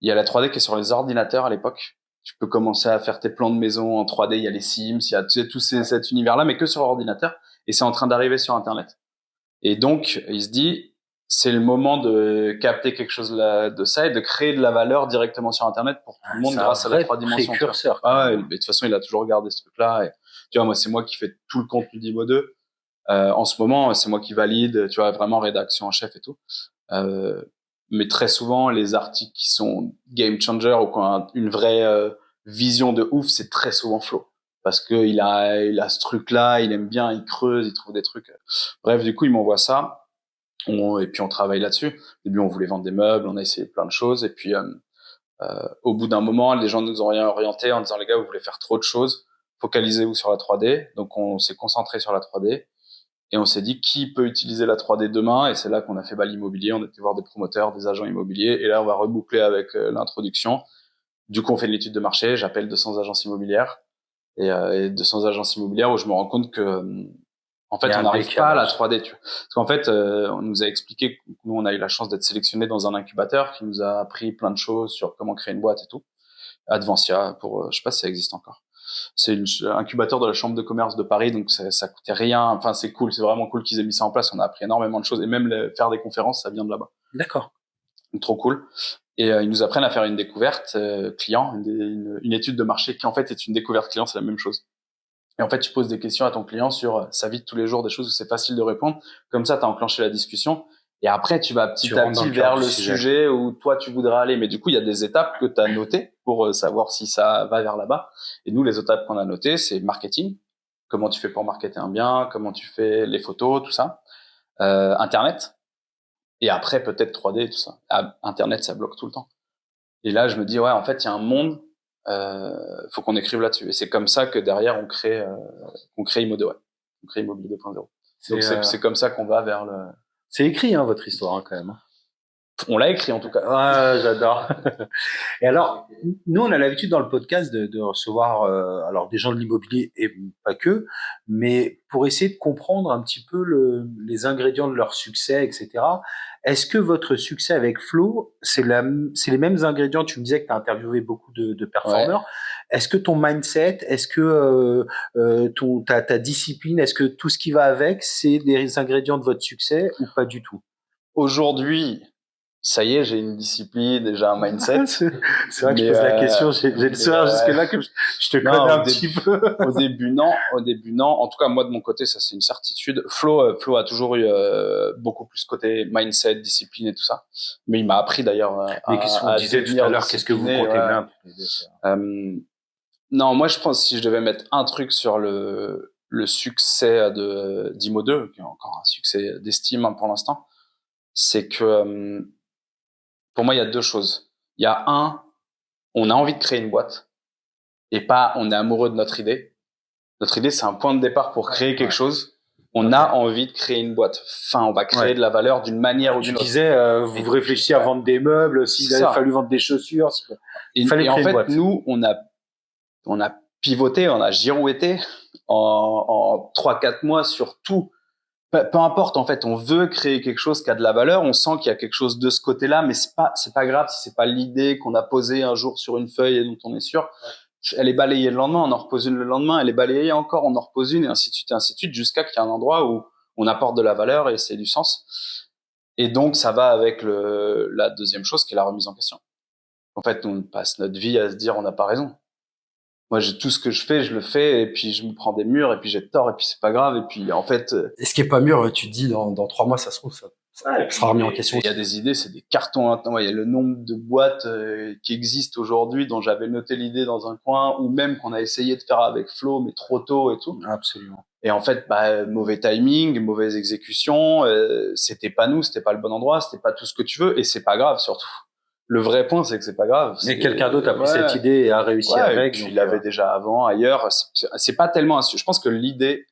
il y a la 3D qui est sur les ordinateurs à l'époque. Tu peux commencer à faire tes plans de maison en 3D. Il y a les Sims, il y a tout cet univers-là, mais que sur ordinateur. Et c'est en train d'arriver sur Internet. Et donc, il se dit, c'est le moment de capter quelque chose de ça et de créer de la valeur directement sur Internet pour tout le monde grâce à la 3 dimensions. De toute façon, il a toujours regardé ce truc-là. Et, tu vois, moi, c'est moi qui fais tout le contenu d'Imo 2. En ce moment, c'est moi qui valide, tu vois, vraiment rédaction en chef et tout. Mais très souvent, les articles qui sont game changer ou qui ont une vraie vision de ouf, c'est très souvent Flo. Parce que il a ce truc-là, il aime bien, il creuse, il trouve des trucs. Bref, du coup, il m'envoie ça. Et puis on travaille là-dessus. Au début, on voulait vendre des meubles, on a essayé plein de choses. Et puis, au bout d'un moment, les gens nous ont orienté en disant, les gars, vous voulez faire trop de choses, focalisez-vous sur la 3D. Donc, on s'est concentré sur la 3D. Et on s'est dit, qui peut utiliser la 3D demain? Et c'est là qu'on a fait l'immobilier. On était voir des promoteurs, des agents immobiliers. Et là, on va reboucler avec l'introduction. Du coup, on fait une étude de marché. J'appelle 200 agences immobilières. Et 200 agences immobilières où je me rends compte que en fait on n'arrive pas à la 3D, tu vois. Parce qu'en fait on nous a expliqué que nous on a eu la chance d'être sélectionnés dans un incubateur qui nous a appris plein de choses sur comment créer une boîte et tout. Advancia, pour je sais pas si ça existe encore. C'est un incubateur de la chambre de commerce de Paris, donc ça coûtait rien. Enfin c'est cool, c'est vraiment cool qu'ils aient mis ça en place. On a appris énormément de choses et même faire des conférences, ça vient de là-bas. D'accord. Donc, trop cool. Et ils nous apprennent à faire une découverte client, une étude de marché qui en fait est une découverte client, c'est la même chose. Et en fait, tu poses des questions à ton client sur sa vie de tous les jours, des choses où c'est facile de répondre. Comme ça, tu as enclenché la discussion. Et après, tu vas petit à petit vers le sujet où toi, tu voudrais aller. Mais du coup, il y a des étapes que tu as notées pour savoir si ça va vers là-bas. Et nous, les étapes qu'on a notées, c'est marketing. Comment tu fais pour marketer un bien, comment tu fais les photos, tout ça. Internet. Et après, peut-être 3D, tout ça. Internet, ça bloque tout le temps. Et là, je me dis, ouais, en fait, il y a un monde, faut qu'on écrive là-dessus. Et c'est comme ça que derrière, on crée Immo2, ouais. On crée Immobilier 2.0. Donc, c'est comme ça qu'on va vers le... C'est écrit, hein, votre histoire, hein, quand même. On l'a écrit, en tout cas. Ah, j'adore. Et alors, nous, on a l'habitude dans le podcast de recevoir alors des gens de l'immobilier et pas que, mais pour essayer de comprendre un petit peu les ingrédients de leur succès, etc. Est-ce que votre succès avec Flo, c'est les mêmes ingrédients? Tu me disais que tu as interviewé beaucoup de performeurs. Ouais. Est-ce que ton mindset, est-ce que ta discipline, est-ce que tout ce qui va avec, c'est des ingrédients de votre succès ou pas du tout? Aujourd'hui, ça y est, j'ai une discipline, déjà un mindset. C'est vrai que je pose la question, j'ai le sourire jusque-là que je te connais un petit peu. Au début, non. En tout cas, moi, de mon côté, ça, c'est une certitude. Flo a toujours eu beaucoup plus côté mindset, discipline et tout ça. Mais il m'a appris d'ailleurs mais qu'est-ce qu'on disait tout à l'heure, qu'est-ce que vous comptez bien? Non, moi, je pense que si je devais mettre un truc sur le succès d'Immo2, qui est encore un succès d'estime hein, pour l'instant, c'est que pour moi, il y a deux choses. Il y a on a envie de créer une boîte et pas on est amoureux de notre idée. Notre idée, c'est un point de départ pour créer quelque chose. On a envie de créer une boîte. Enfin, on va créer de la valeur d'une manière ou d'une autre. Tu disais, vous réfléchissiez à vendre des meubles, s'il avait fallu vendre des chaussures. Il fallait créer une boîte. Nous, on a pivoté, on a girouetté en 3-4 mois sur tout. Peu importe, en fait, on veut créer quelque chose qui a de la valeur. On sent qu'il y a quelque chose de ce côté-là, mais c'est pas grave si c'est pas l'idée qu'on a posée un jour sur une feuille et dont on est sûr. Ouais. Elle est balayée le lendemain, on en repose une le lendemain. Elle est balayée encore, on en repose une et ainsi de suite, jusqu'à qu'il y ait un endroit où on apporte de la valeur et c'est du sens. Et donc, ça va avec la deuxième chose qui est la remise en question. En fait, on passe notre vie à se dire on n'a pas raison. Moi, tout ce que je fais, je le fais, et puis je me prends des murs, et puis j'ai tort, et puis c'est pas grave, et puis en fait... Et ce qui est pas mûr, tu te dis, dans 3 mois, ça se trouve, ça sera remis en question. Il y a des idées, c'est des cartons. Il y a le nombre de boîtes qui existent aujourd'hui, dont j'avais noté l'idée dans un coin, ou même qu'on a essayé de faire avec Flo, mais trop tôt et tout. Absolument. Et en fait, mauvais timing, mauvaise exécution, c'était pas nous, c'était pas le bon endroit, c'était pas tout ce que tu veux, et c'est pas grave surtout. Le vrai point, c'est que c'est pas grave. Mais quelqu'un d'autre a pris cette idée et a réussi avec. Et puis il l'avait déjà avant, ailleurs. C'est pas tellement. Je pense que l'idée,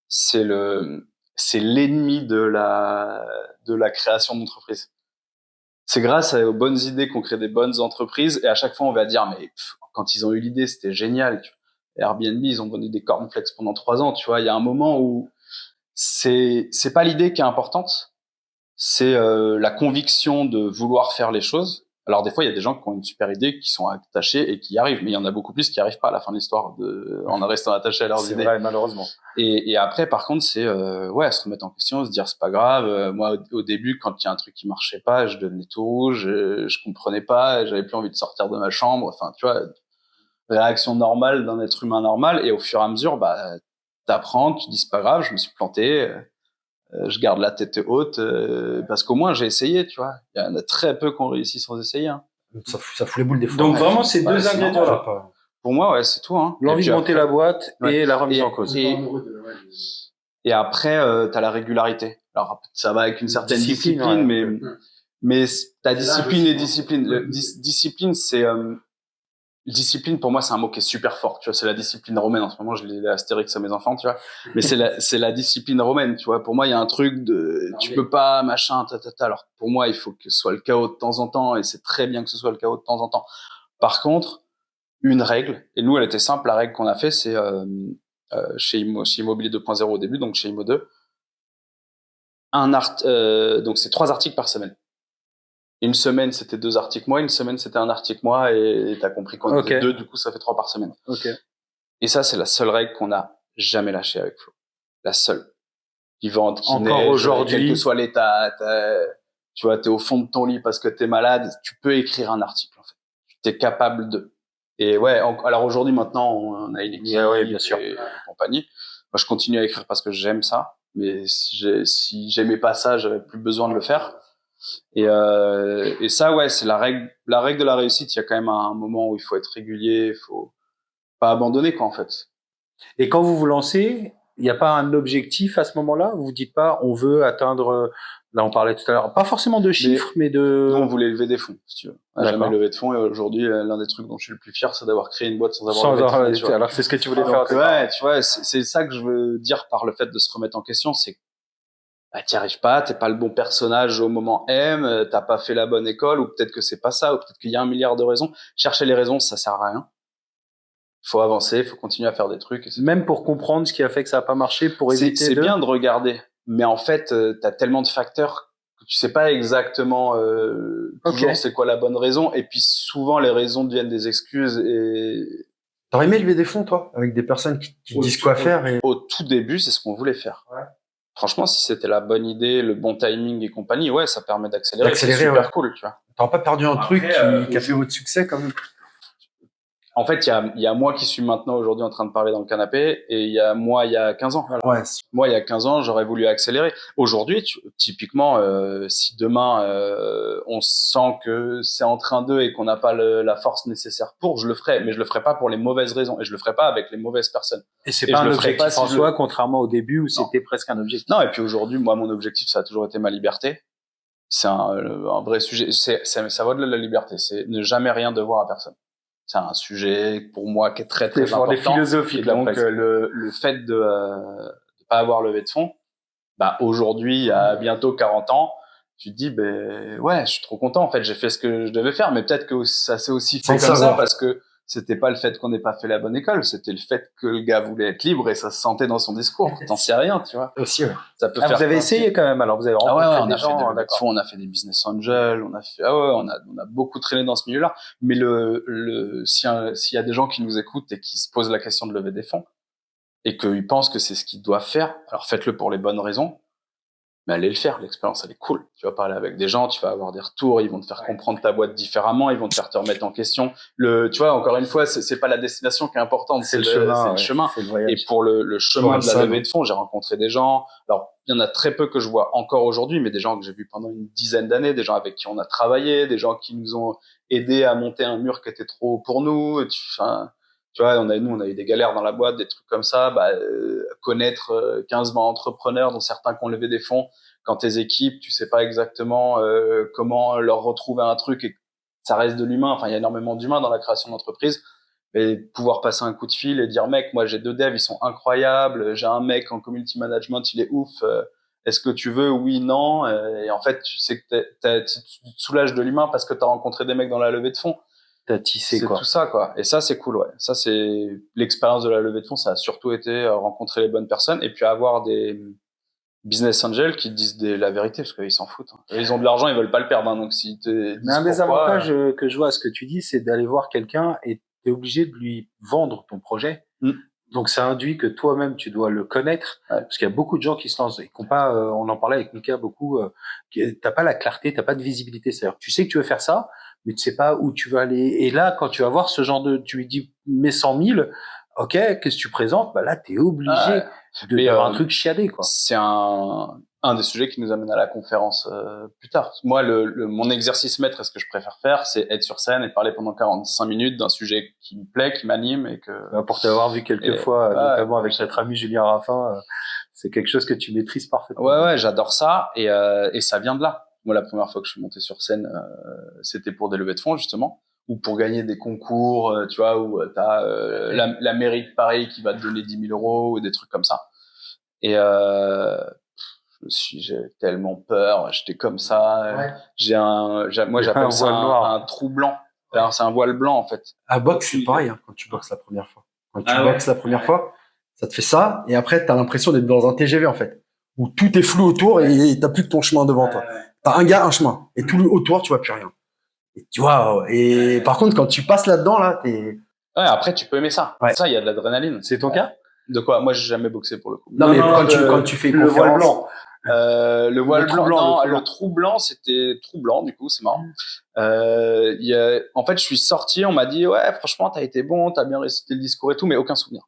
c'est l'ennemi de la création d'entreprise. C'est grâce aux bonnes idées qu'on crée des bonnes entreprises. Et à chaque fois, on va dire, mais quand ils ont eu l'idée, c'était génial. Airbnb, ils ont vendu des cornflakes pendant 3 ans. Tu vois, il y a un moment où c'est pas l'idée qui est importante. C'est la conviction de vouloir faire les choses. Alors des fois, il y a des gens qui ont une super idée, qui sont attachés et qui y arrivent, mais il y en a beaucoup plus qui n'y arrivent pas à la fin de l'histoire en restant attachés à leurs idées. C'est vrai, malheureusement. Et après, par contre, c'est se remettre en question, se dire c'est pas grave. Moi, au début, quand il y a un truc qui marchait pas, je devenais tout rouge, je comprenais pas, j'avais plus envie de sortir de ma chambre. Enfin, tu vois, réaction normale d'un être humain normal. Et au fur et à mesure, t'apprends, tu dis c'est pas grave, je me suis planté. Je garde la tête haute parce qu'au moins j'ai essayé, tu vois. Il y en a très peu qui ont réussi sans essayer. Hein. Ça fout les boules des fois. Donc vraiment, ces deux ingrédients-là. Pour moi, ouais, c'est tout. Hein. L'envie de monter la boîte et la remise en cause. Et après, t'as la régularité. Alors ça va avec une certaine discipline, mais ta discipline et discipline. Discipline, c'est discipline, pour moi, c'est un mot qui est super fort, tu vois, c'est la discipline romaine. En ce moment, je lis Astérix à mes enfants, tu vois. Mais c'est la discipline romaine, tu vois. Pour moi, il y a un truc tu peux pas, machin, Alors, pour moi, il faut que ce soit le chaos de temps en temps, et c'est très bien que ce soit le chaos de temps en temps. Par contre, une règle, et nous, elle était simple, la règle qu'on a fait, c'est, chez Immobilier 2.0 au début, donc chez Immo2, donc c'est 3 articles par semaine. Une semaine, c'était 2 articles mois. Une semaine, c'était 1 article mois. Et t'as compris qu'on était 2, du coup, ça fait 3 par semaine. Okay. Et ça, c'est la seule règle qu'on a jamais lâchée avec Flo. La seule. Qui vente, qui encore neige, aujourd'hui. Quel que soit l'état, tu vois, t'es au fond de ton lit parce que t'es malade. Tu peux écrire un article, en fait. T'es capable de. Et ouais, alors aujourd'hui, maintenant, on a une équipe Ouais, bien sûr. et compagnie. Moi, je continue à écrire parce que j'aime ça. Mais si j'aimais pas ça, j'avais plus besoin de le faire. Et ça, ouais, c'est la règle de la réussite. Il y a quand même un moment où il faut être régulier, il faut pas abandonner, quoi, en fait. Et quand vous vous lancez, il n'y a pas un objectif à ce moment-là? Vous vous dites pas, on veut atteindre, là on parlait tout à l'heure, pas forcément de chiffres, mais de... Nous, on voulait lever des fonds, si tu veux. On n'a D'accord. jamais levé de fonds, et aujourd'hui, l'un des trucs dont je suis le plus fier, c'est d'avoir créé une boîte sans avoir Sans levé de fonds. avoir- Tu vois. alors c'est ce que tu voulais faire. Donc, ouais, tu vois, c'est ça que je veux dire par le fait de se remettre en question, c'est que bah, t'y arrives pas, t'es pas le bon personnage au moment M, t'as pas fait la bonne école, ou peut-être que c'est pas ça, ou peut-être qu'il y a 1 milliard de raisons. Chercher les raisons, ça sert à rien. Faut avancer, faut continuer à faire des trucs. Même pour comprendre ce qui a fait que ça n'a pas marché, pour éviter C'est de... bien de regarder, mais en fait, t'as tellement de facteurs que tu sais pas exactement toujours c'est quoi la bonne raison, et puis souvent les raisons deviennent des excuses. Et T'aurais aimé lever des fonds, toi, avec des personnes qui disent quoi faire et... au tout début, c'est ce qu'on voulait faire. Ouais. Franchement, si c'était la bonne idée, le bon timing et compagnie, ouais, ça permet d'accélérer. C'est super Ouais. cool, tu vois. T'auras pas perdu un truc qui a fait votre succès, quand même. En fait, il y a moi qui suis maintenant aujourd'hui en train de parler dans le canapé, et il y a moi il y a 15 ans. Voilà. Ouais. Moi, il y a 15 ans, j'aurais voulu accélérer. Aujourd'hui, typiquement, si demain on sent que c'est en train d'eux et qu'on n'a pas la force nécessaire pour, je le ferai. Mais je le ferai pas pour les mauvaises raisons, et je le ferai pas avec les mauvaises personnes. Et c'est pas un objectif en soi, contrairement au début où c'était presque un objectif. Non, et puis aujourd'hui, moi, mon objectif, ça a toujours été ma liberté. C'est un vrai sujet. Ça va au-delà de la liberté. C'est ne jamais rien devoir à personne. C'est un sujet pour moi qui est très très important. Les philosophies. Et donc le fait de pas avoir levé de fonds, bah aujourd'hui, il y a bientôt 40 ans, tu te dis ben ouais, je suis trop content. En fait, j'ai fait ce que je devais faire, mais peut-être que ça s'est aussi fait comme ça parce que c'était pas le fait qu'on n'ait pas fait la bonne école, c'était le fait que le gars voulait être libre et ça se sentait dans son discours. T'en sais rien, tu vois. Aussi, ouais. Ça peut faire. Vous avez essayé quand même, alors vous avez rencontré des gens, on a fait des business angels, on a beaucoup traîné dans ce milieu-là. Mais s'il y a des gens qui nous écoutent et qui se posent la question de lever des fonds et qu'ils pensent que c'est ce qu'ils doivent faire, alors faites-le pour les bonnes raisons. Mais allez le faire, l'expérience elle est cool. Tu vas parler avec des gens, tu vas avoir des retours, ils vont te faire comprendre ta boîte différemment, ils vont te faire te remettre en question. Tu vois, encore une fois, c'est pas la destination qui est importante, c'est le chemin. C'est le voyage. Et pour le chemin de la levée de fonds, j'ai rencontré des gens. Alors, il y en a très peu que je vois encore aujourd'hui, mais des gens que j'ai vus pendant une dizaine d'années, des gens avec qui on a travaillé, des gens qui nous ont aidés à monter un mur qui était trop haut pour nous. Tu vois, on a eu des galères dans la boîte, des trucs comme ça. Connaître 15-20 entrepreneurs, dont certains qui ont levé des fonds, quand tes équipes, tu sais pas exactement comment leur retrouver un truc et que ça reste de l'humain. Enfin, il y a énormément d'humains dans la création d'entreprise. Et pouvoir passer un coup de fil et dire, mec, moi j'ai 2 devs, ils sont incroyables. J'ai un mec en community management, il est ouf. Est-ce que tu veux? Oui, non. Et en fait, tu sais que tu te soulages de l'humain parce que tu as rencontré des mecs dans la levée de fonds. T'as tissé, quoi. C'est tout ça, quoi. Et ça, c'est cool, ouais. Ça, c'est l'expérience de la levée de fonds. Ça a surtout été rencontrer les bonnes personnes et puis avoir des business angels qui te disent la vérité parce qu'ils s'en foutent. Ils ont de l'argent, ils veulent pas le perdre. Hein, donc, si un des avantages que je vois à ce que tu dis, c'est d'aller voir quelqu'un et t'es obligé de lui vendre ton projet. Donc, ça induit que toi-même, tu dois le connaître. Ouais. Parce qu'il y a beaucoup de gens qui se lancent et qui n'ont pas, on en parlait avec Mika beaucoup, t'as pas la clarté, t'as pas de visibilité. C'est-à-dire, tu sais que tu veux faire ça, mais tu sais pas où tu vas aller. Et là, quand tu vas voir ce genre de, tu lui dis, mets 100 000, ok, qu'est-ce que tu présentes? Bah là, t'es obligé d'avoir un truc chiadé, quoi. C'est un des sujets qui nous amène à la conférence plus tard. Moi, mon exercice maître, et ce que je préfère faire, c'est être sur scène et parler pendant 45 minutes d'un sujet qui me plaît, qui m'anime et que... Pour t'avoir vu quelques fois, notamment avec notre ami Julien Raffin, c'est quelque chose que tu maîtrises parfaitement. Ouais, j'adore ça et ça vient de là. Moi, la première fois que je suis monté sur scène, c'était pour des levées de fonds, justement, ou pour gagner des concours, tu vois, où t'as la mairie de Paris qui va te donner 10 000 euros ou des trucs comme ça. Et j'ai tellement peur, j'étais comme ça. Ouais. Moi, j'appelle ça un trou blanc. Alors, c'est un voile blanc, en fait. À boxe, c'est pareil, hein, quand tu boxes la première fois. Quand tu boxes la première fois, ça te fait ça, et après, t'as l'impression d'être dans un TGV, en fait, où tout est flou autour et t'as plus que ton chemin devant toi. T'as un gars, un chemin, et tout autour, tu vois plus rien. Et tu vois, et par contre, quand tu passes là-dedans, là, t'es... Ouais, après, tu peux aimer ça. Ouais. Ça, il y a de l'adrénaline. C'est ton cas? De quoi? Moi, j'ai jamais boxé pour le coup. Non, mais quand tu fais le voile blanc. Le voile blanc, troublant, non, le troublant, c'était troublant, du coup, c'est marrant. En fait, je suis sorti, on m'a dit, ouais, franchement, t'as été bon, t'as bien récité le discours et tout, mais aucun souvenir.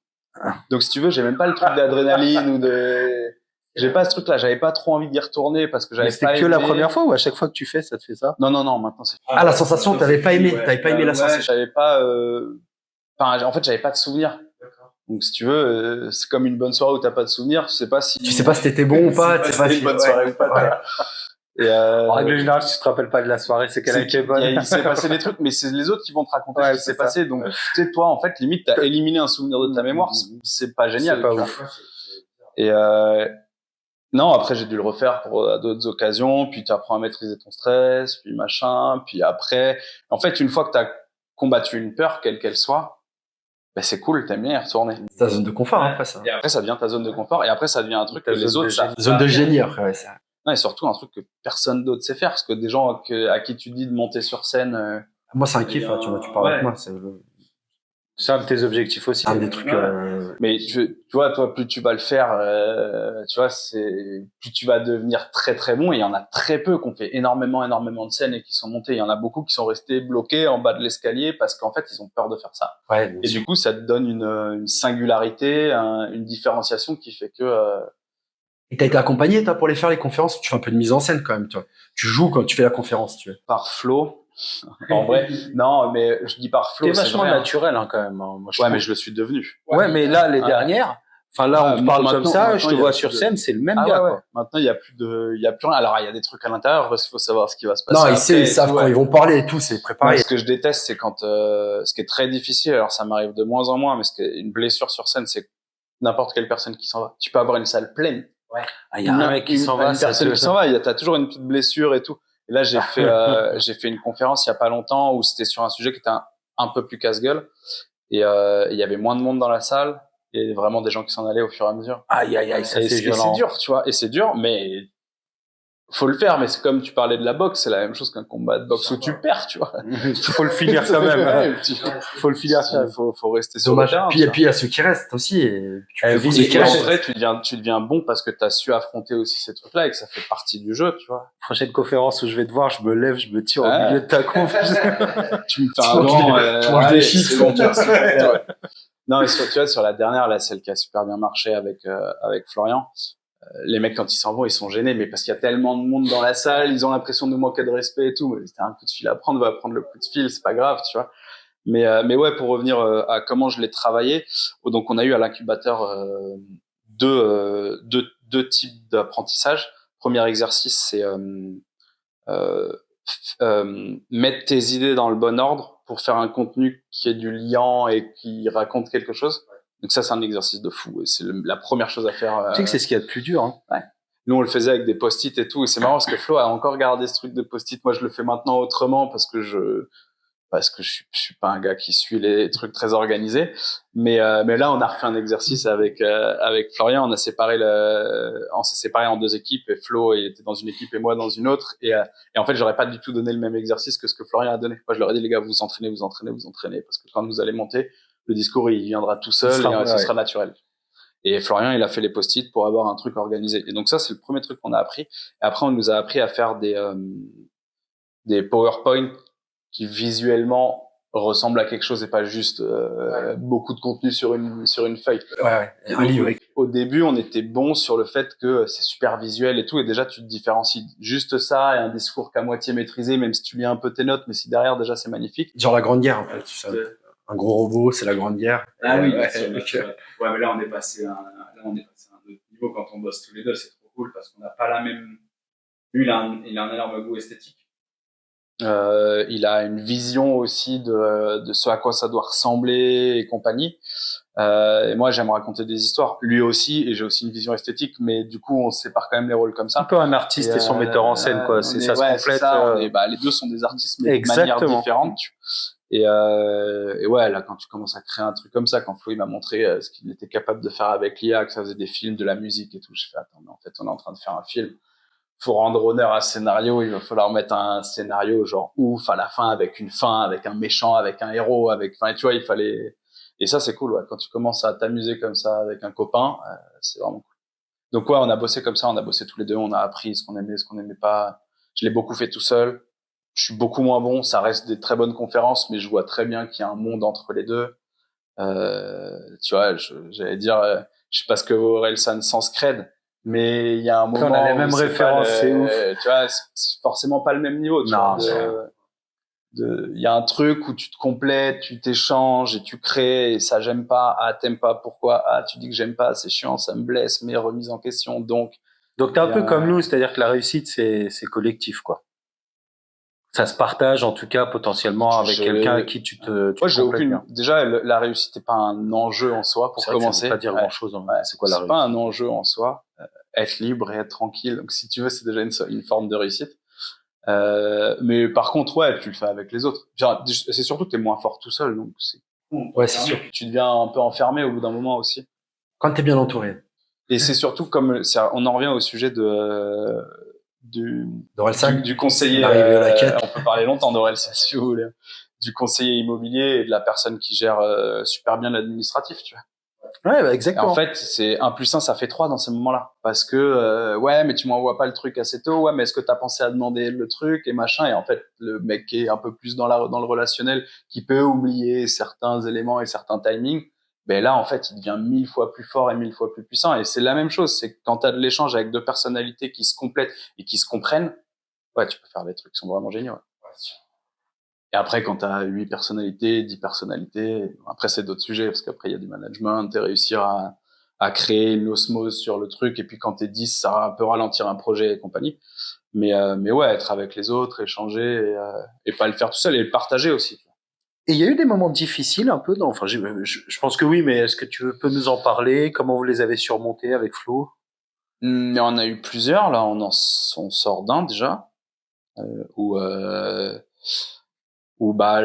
Donc, si tu veux, j'ai même pas le truc d'adrénaline ou de... J'ai pas ce truc-là, j'avais pas trop envie d'y retourner parce que j'avais Mais c'était pas que aimé. la première fois ou à chaque fois que tu fais, ça te fait ça? Non, maintenant, c'est... Ah, la sensation, t'avais pas aimé la sensation. J'avais pas... Enfin, en fait, j'avais pas de souvenir. Donc, si tu veux, c'est comme une bonne soirée où t'as pas de souvenir, tu sais pas si... Tu sais pas si t'étais bon ou pas, tu sais pas si si... une bonne soirée ou pas. Ouais. Et En règle générale, si tu te rappelles pas de la soirée, c'est qu'elle a été bonne. Il s'est passé des trucs, mais c'est les autres qui vont te raconter ce qui s'est passé. Donc, tu sais, toi, en fait, limite, t'as éliminé un souvenir de ta mémoire. C'est pas génial. C'est pas tu ouf. vois. Et non, après, j'ai dû le refaire pour d'autres occasions. Puis, tu apprends à maîtriser ton stress, puis machin. Puis après, en fait, une fois que t'as combattu une peur, quelle qu'elle soit, ben c'est cool, t'aimes bien y retourner. C'est ta zone de confort, après, ça. Et après, ça devient ta zone de confort. Et après, ça devient un truc que les autres savent. Zone de génie, après, ouais, ça. Non, et surtout un truc que personne d'autre sait faire. Parce que des gens à qui tu dis de monter sur scène... Moi, c'est un kiff, hein, tu vois, tu parles avec moi, C'est un de tes objectifs aussi. un des trucs, Mais tu vois, toi, plus tu vas le faire, tu vois, plus tu vas devenir très très bon. Et il y en a très peu qui ont fait énormément de scènes et qui sont montés. Il y en a beaucoup qui sont restés bloqués en bas de l'escalier parce qu'en fait, ils ont peur de faire ça. ouais. Et du coup, ça te donne une singularité, une différenciation qui fait que... Et t'as été accompagné, toi, pour les faire, les conférences? Tu fais un peu de mise en scène, quand même, toi. Tu joues quand tu fais la conférence, tu vois. par flow, en vrai, non, mais je dis par flow, T'es c'est vachement vrai, hein. naturel, hein, quand même. Hein. Moi, je Ouais, trouve. mais je le suis devenu. Ouais, mais là, les dernières, enfin là, on te parle comme Maintenant, ça, je te il y a vois plus sur de- scène, c'est le même Ah gars, ouais, quoi. ouais. Maintenant, il y a plus rien. Alors, il y a des trucs à l'intérieur parce qu'il faut savoir ce qui va se passer. Non, après ils savent et tout, quand ouais. ils vont parler et tout, c'est Moi, préparé. ce que je déteste, c'est quand, ce qui est très difficile, alors ça m'arrive de moins en moins, mais ce qui est une blessure sur scène, c'est n'importe quelle personne qui s'en va. Tu peux avoir une salle pleine. Ah, il y a un mec qui s'en va, une personne qui s'en va, t'as toujours une petite blessure et tout. Et là, j'ai fait une conférence il y a pas longtemps où c'était sur un sujet qui était un peu plus casse-gueule. Et il y avait moins de monde dans la salle. Il y avait vraiment des gens qui s'en allaient au fur et à mesure. Aïe, ça Et c'est c'est violent. dur, tu vois. Et c'est dur, mais faut le faire. Mais c'est comme tu parlais de la boxe, c'est la même chose qu'un combat de boxe où tu perds, tu vois. Faut le finir quand même. Ouais, Faut le finir quand même. faut rester sur Dommage. le terrain. Puis, et puis, il y a ceux qui restent aussi. Et tu fais pour ceux Et qui en restent. vrai, tu deviens bon parce que t'as su affronter aussi ces trucs-là et que ça fait partie du jeu, tu vois. Prochaine conférence où je vais te voir, je me lève, je me tire au Ouais. milieu de ta conf. Tu me fais un gant, tu manges des allez, chips. c'est bon, tu vois, ouais. Non, mais tu vois, sur la dernière, là, celle qui a super bien marché avec Florian, les mecs, quand ils s'en vont, ils sont gênés, mais parce qu'il y a tellement de monde dans la salle, ils ont l'impression de nous manquer de respect et tout. Mais c'était un coup de fil à prendre, va prendre le coup de fil, c'est pas grave, tu vois. Mais ouais, pour revenir à comment je l'ai travaillé, donc on a eu à l'incubateur deux types d'apprentissage. Premier exercice, c'est mettre tes idées dans le bon ordre pour faire un contenu qui est du liant et qui raconte quelque chose. Donc ça, c'est un exercice de fou. Et c'est la première chose à faire. Tu sais que c'est ce qu'il y a de plus dur. Hein. Ouais. Nous, on le faisait avec des post-it et tout. Et c'est marrant parce que Flo a encore gardé ce truc de post-it. Moi, je le fais maintenant autrement parce que je suis pas un gars qui suit les trucs très organisés. Mais là, on a refait un exercice avec Florian. On s'est séparés en deux équipes et Flo était dans une équipe et moi dans une autre. Et en fait, j'aurais pas du tout donné le même exercice que ce que Florian a donné. Moi, je leur ai dit, les gars, vous entraînez parce que quand vous allez monter, le discours, il viendra tout seul et ce sera naturel. Et Florian, il a fait les post-it pour avoir un truc organisé. Et donc ça, c'est le premier truc qu'on a appris. Et après, on nous a appris à faire des PowerPoint qui visuellement ressemblent à quelque chose et pas juste beaucoup de contenu sur une feuille. Ouais. Un livre. Au début, on était bon sur le fait que c'est super visuel et tout, et déjà tu te différencies. Juste ça et un discours qu'à moitié maîtrisé, même si tu lis un peu tes notes, mais si derrière déjà c'est magnifique. Genre la Grande Guerre, en fait. Tu sais. Un gros robot, c'est la Grande Guerre. Ah oui, ouais, ouais, mais là on est passé à un autre niveau quand on bosse tous les deux, c'est trop cool parce qu'on n'a pas la même. Lui, il a un énorme goût esthétique. Il a une vision aussi de ce à quoi ça doit ressembler et compagnie. Et moi, j'aime raconter des histoires. Lui aussi, et j'ai aussi une vision esthétique, mais du coup, on sépare quand même les rôles comme ça. Un peu un artiste et son metteur en scène, quoi. Ça se complète. Les deux sont des artistes, mais de manière différente. Et ouais, là, quand tu commences à créer un truc comme ça, quand Flo il m'a montré ce qu'il était capable de faire avec l'IA, que ça faisait des films, de la musique et tout, j'ai fait attends, mais en fait, on est en train de faire un film. Faut rendre honneur à ce scénario, il va falloir mettre un scénario genre ouf à la fin, avec une fin, avec un méchant, avec un héros, enfin, tu vois, il fallait. Et ça, c'est cool, ouais. Quand tu commences à t'amuser comme ça avec un copain, c'est vraiment cool. Donc ouais, on a bossé comme ça, on a bossé tous les deux, on a appris ce qu'on aimait pas. Je l'ai beaucoup fait tout seul. Je suis beaucoup moins bon, ça reste des très bonnes conférences, mais je vois très bien qu'il y a un monde entre les deux. Tu vois, j'allais dire, je sais pas ce que Orelsan sans cred, mais il y a un moment on a les où mêmes c'est références, c'est ouf. tu vois, c'est forcément pas le même niveau, tu Non, vois, il y a un truc où tu te complètes, tu t'échanges et tu crées, et ça j'aime pas, ah t'aimes pas, pourquoi, ah tu dis que j'aime pas, c'est chiant, ça me blesse, mais remise en question, donc t'es un il y peu comme a, nous, c'est-à-dire que la réussite, c'est collectif, quoi. Ça se partage, en tout cas, potentiellement avec quelqu'un à qui tu moi te j'ai complètes aucune, bien. déjà la réussite n'est pas un enjeu en soi pour C'est vrai que ça commencer. veut pas dire Ouais. grand-chose. Hein. Ouais. C'est quoi la C'est pas réussite? un enjeu en soi. Être libre et être tranquille. Donc si tu veux, c'est déjà une forme de réussite. Mais par contre, ouais, tu le fais avec les autres. Genre, c'est surtout que t'es moins fort tout seul, donc c'est Ouais, c'est sûr. tu deviens un peu enfermé au bout d'un moment aussi. Quand t'es bien entouré. Et c'est surtout comme on en revient au sujet D'Orelsan, du conseiller. l'arrivée à la quête. On peut parler longtemps d'Orelsan si vous voulez. Du conseiller immobilier et de la personne qui gère super bien l'administratif, tu vois. Ouais, bah, Et exactement. en fait, c'est 1 + 1, ça fait 3 dans ces moments-là. Parce que, ouais, mais tu m'envoies pas le truc assez tôt. Ouais, mais est-ce que t'as pensé à demander le truc et machin? Et en fait, le mec qui est un peu plus dans le relationnel, qui peut oublier certains éléments et certains timings, ben là, en fait, il devient 1000 fois plus fort et 1000 fois plus puissant. Et c'est la même chose. C'est que quand t'as de l'échange avec deux personnalités qui se complètent et qui se comprennent, ouais, tu peux faire des trucs qui sont vraiment géniaux. Ouais. Et après, quand tu as 8 personnalités, 10 personnalités, après, c'est d'autres sujets, parce qu'après, il y a du management, et réussir à créer une osmose sur le truc, et puis quand t'es 10, ça peut ralentir un projet et compagnie. Mais ouais, être avec les autres, échanger, et pas le faire tout seul, et le partager aussi. Et il y a eu des moments difficiles un peu dans. Enfin, je pense que oui, mais est-ce que tu peux nous en parler? Comment vous les avez surmontés avec Flo? Mais on a eu plusieurs, là, on sort d'un déjà, où, bah,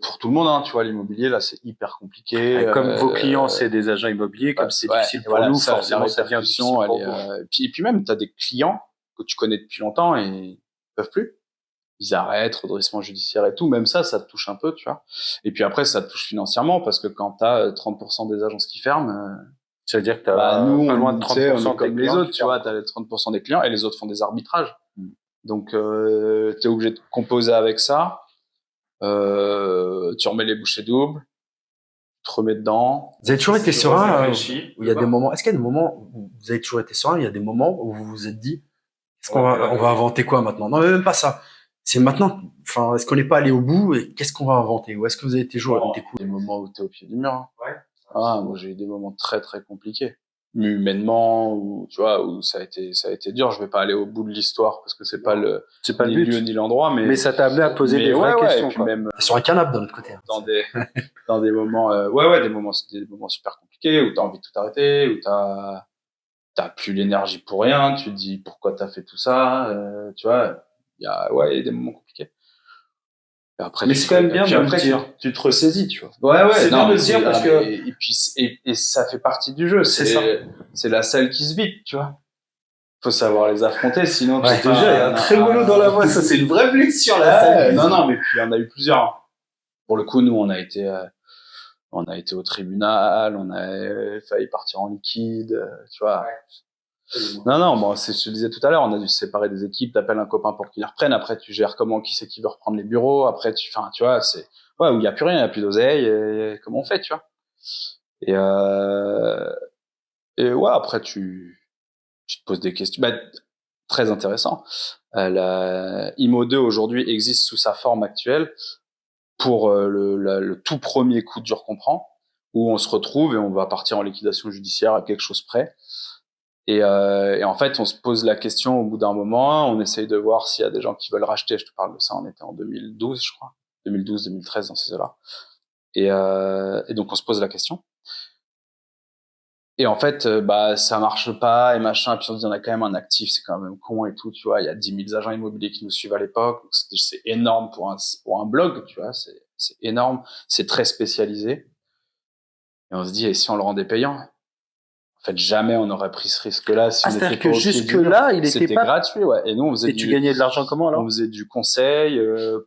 pour tout le monde, hein, tu vois, l'immobilier, là, c'est hyper compliqué. Comme vos clients, c'est des agents immobiliers, comme c'est ouais, difficile pour voilà, nous, ça, forcément, la ça devient difficile répercussion, pour vous. et puis même, t'as des clients que tu connais depuis longtemps et ils peuvent plus. Ils arrêtent, redressement judiciaire et tout. Même ça te touche un peu, tu vois. Et puis après, ça te touche financièrement parce que quand t'as 30% des agences qui ferment, Ça veut dire que t'as bah, nous, pas loin de tu sais, on 30% est de tes comme les clients autres, qui tu vois. ferment. T'as les 30% des clients et les autres font des arbitrages. Mm. Donc, t'es obligé de composer avec ça. Tu remets les bouchées doubles, tu te remets dedans. Vous avez toujours été Tu serein, réfléchis. où il y a des moments, est-ce qu'il y a des moments où vous avez toujours été serein, il y a des moments où vous vous êtes dit, on va inventer quoi maintenant? Non, mais même pas ça. C'est maintenant, enfin, est-ce qu'on n'est pas allé au bout et qu'est-ce qu'on va inventer? Ou est-ce que vous avez été joué? Des moments où t'es au pied du mur. Hein. Ouais. Ah, moi j'ai eu des moments très très compliqués. Humainement, ou tu vois, où ça a été dur. Je vais pas aller au bout de l'histoire parce que c'est pas le ni le lieu ni l'endroit, mais ça t'a amené à poser des vraies questions. Et puis quoi. même T'es sur un canapé d'un autre côté. Hein. dans des moments, des moments super compliqués où t'as envie de tout arrêter, où t'as plus l'énergie pour rien. Tu te dis pourquoi t'as fait tout ça, tu vois. Il y a des moments compliqués. Et après, mais c'est quand même bien de le dire. Tu te ressaisis, tu vois. Ouais. C'est bien de le dire parce que. Et puis, et ça fait partie du jeu. C'est la salle qui se vide, tu vois. Faut savoir les affronter, sinon. Ouais, déjà, il y a un trémolo dans la voix, ça c'est une vraie blague sur la salle. Non, mais puis il y en a eu plusieurs. Pour le coup, nous, on a été au tribunal, on a failli partir en liquide, tu vois. Ouais. Non, bon, je te disais tout à l'heure, on a dû se séparer des équipes, t'appelles un copain pour qu'il les reprenne, après tu gères qui c'est qui veut reprendre les bureaux, après tu vois, c'est, ouais, où il y a plus rien, il y a plus d'oseille, et comment on fait, tu vois. Et ouais, après tu te poses des questions, bah, très intéressant. Imo 2 aujourd'hui existe sous sa forme actuelle pour le tout premier coup dur qu'on prend, où on se retrouve et on va partir en liquidation judiciaire à quelque chose près. Et en fait, on se pose la question au bout d'un moment, on essaye de voir s'il y a des gens qui veulent racheter. Je te parle de ça, on était en 2012, je crois. 2012, 2013, dans ces eaux-là. Et donc, on se pose la question. Et en fait, bah, ça marche pas, et machin. Et puis on se dit, on a quand même un actif, c'est quand même con et tout, tu vois. Il y a 10 000 agents immobiliers qui nous suivent à l'époque. C'est énorme pour un blog, tu vois. C'est énorme. C'est très spécialisé. Et on se dit, et si on le rendait payant? En fait, jamais on aurait pris ce risque-là si on c'est-à-dire était pas que au pied du jusque-là, mur. il était C'était pas... gratuit, ouais. Et nous, on faisait Et tu gagnais de l'argent comment, alors? on faisait du conseil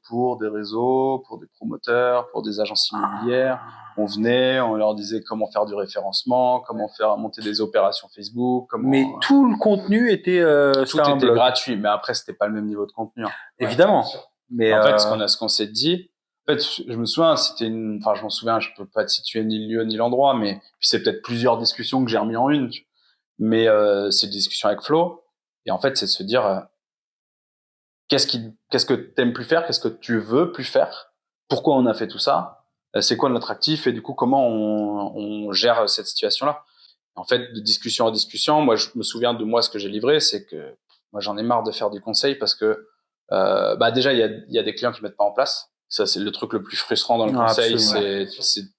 pour des réseaux, pour des promoteurs, pour des agences immobilières. On venait, on leur disait comment faire du référencement, comment faire monter des opérations Facebook, comment... Mais tout le contenu était... tout était gratuit, mais après, c'était pas le même niveau de contenu. Hein. Évidemment. Mais en fait, ce qu'on s'est dit, en fait, je me souviens, enfin, je m'en souviens, je peux pas te situer ni le lieu ni l'endroit, mais puis c'est peut-être plusieurs discussions que j'ai remis en une. Mais c'est une discussion avec Flo, et en fait, c'est de se dire qu'est-ce que t'aimes plus faire, qu'est-ce que tu veux plus faire, pourquoi on a fait tout ça, c'est quoi notre actif, et du coup, comment on gère cette situation-là. En fait, de discussion en discussion, moi, je me souviens de moi, ce que j'ai livré, c'est que moi, j'en ai marre de faire du conseil parce que déjà, il y a des clients qui mettent pas en place. Ça, c'est le truc le plus frustrant dans le conseil.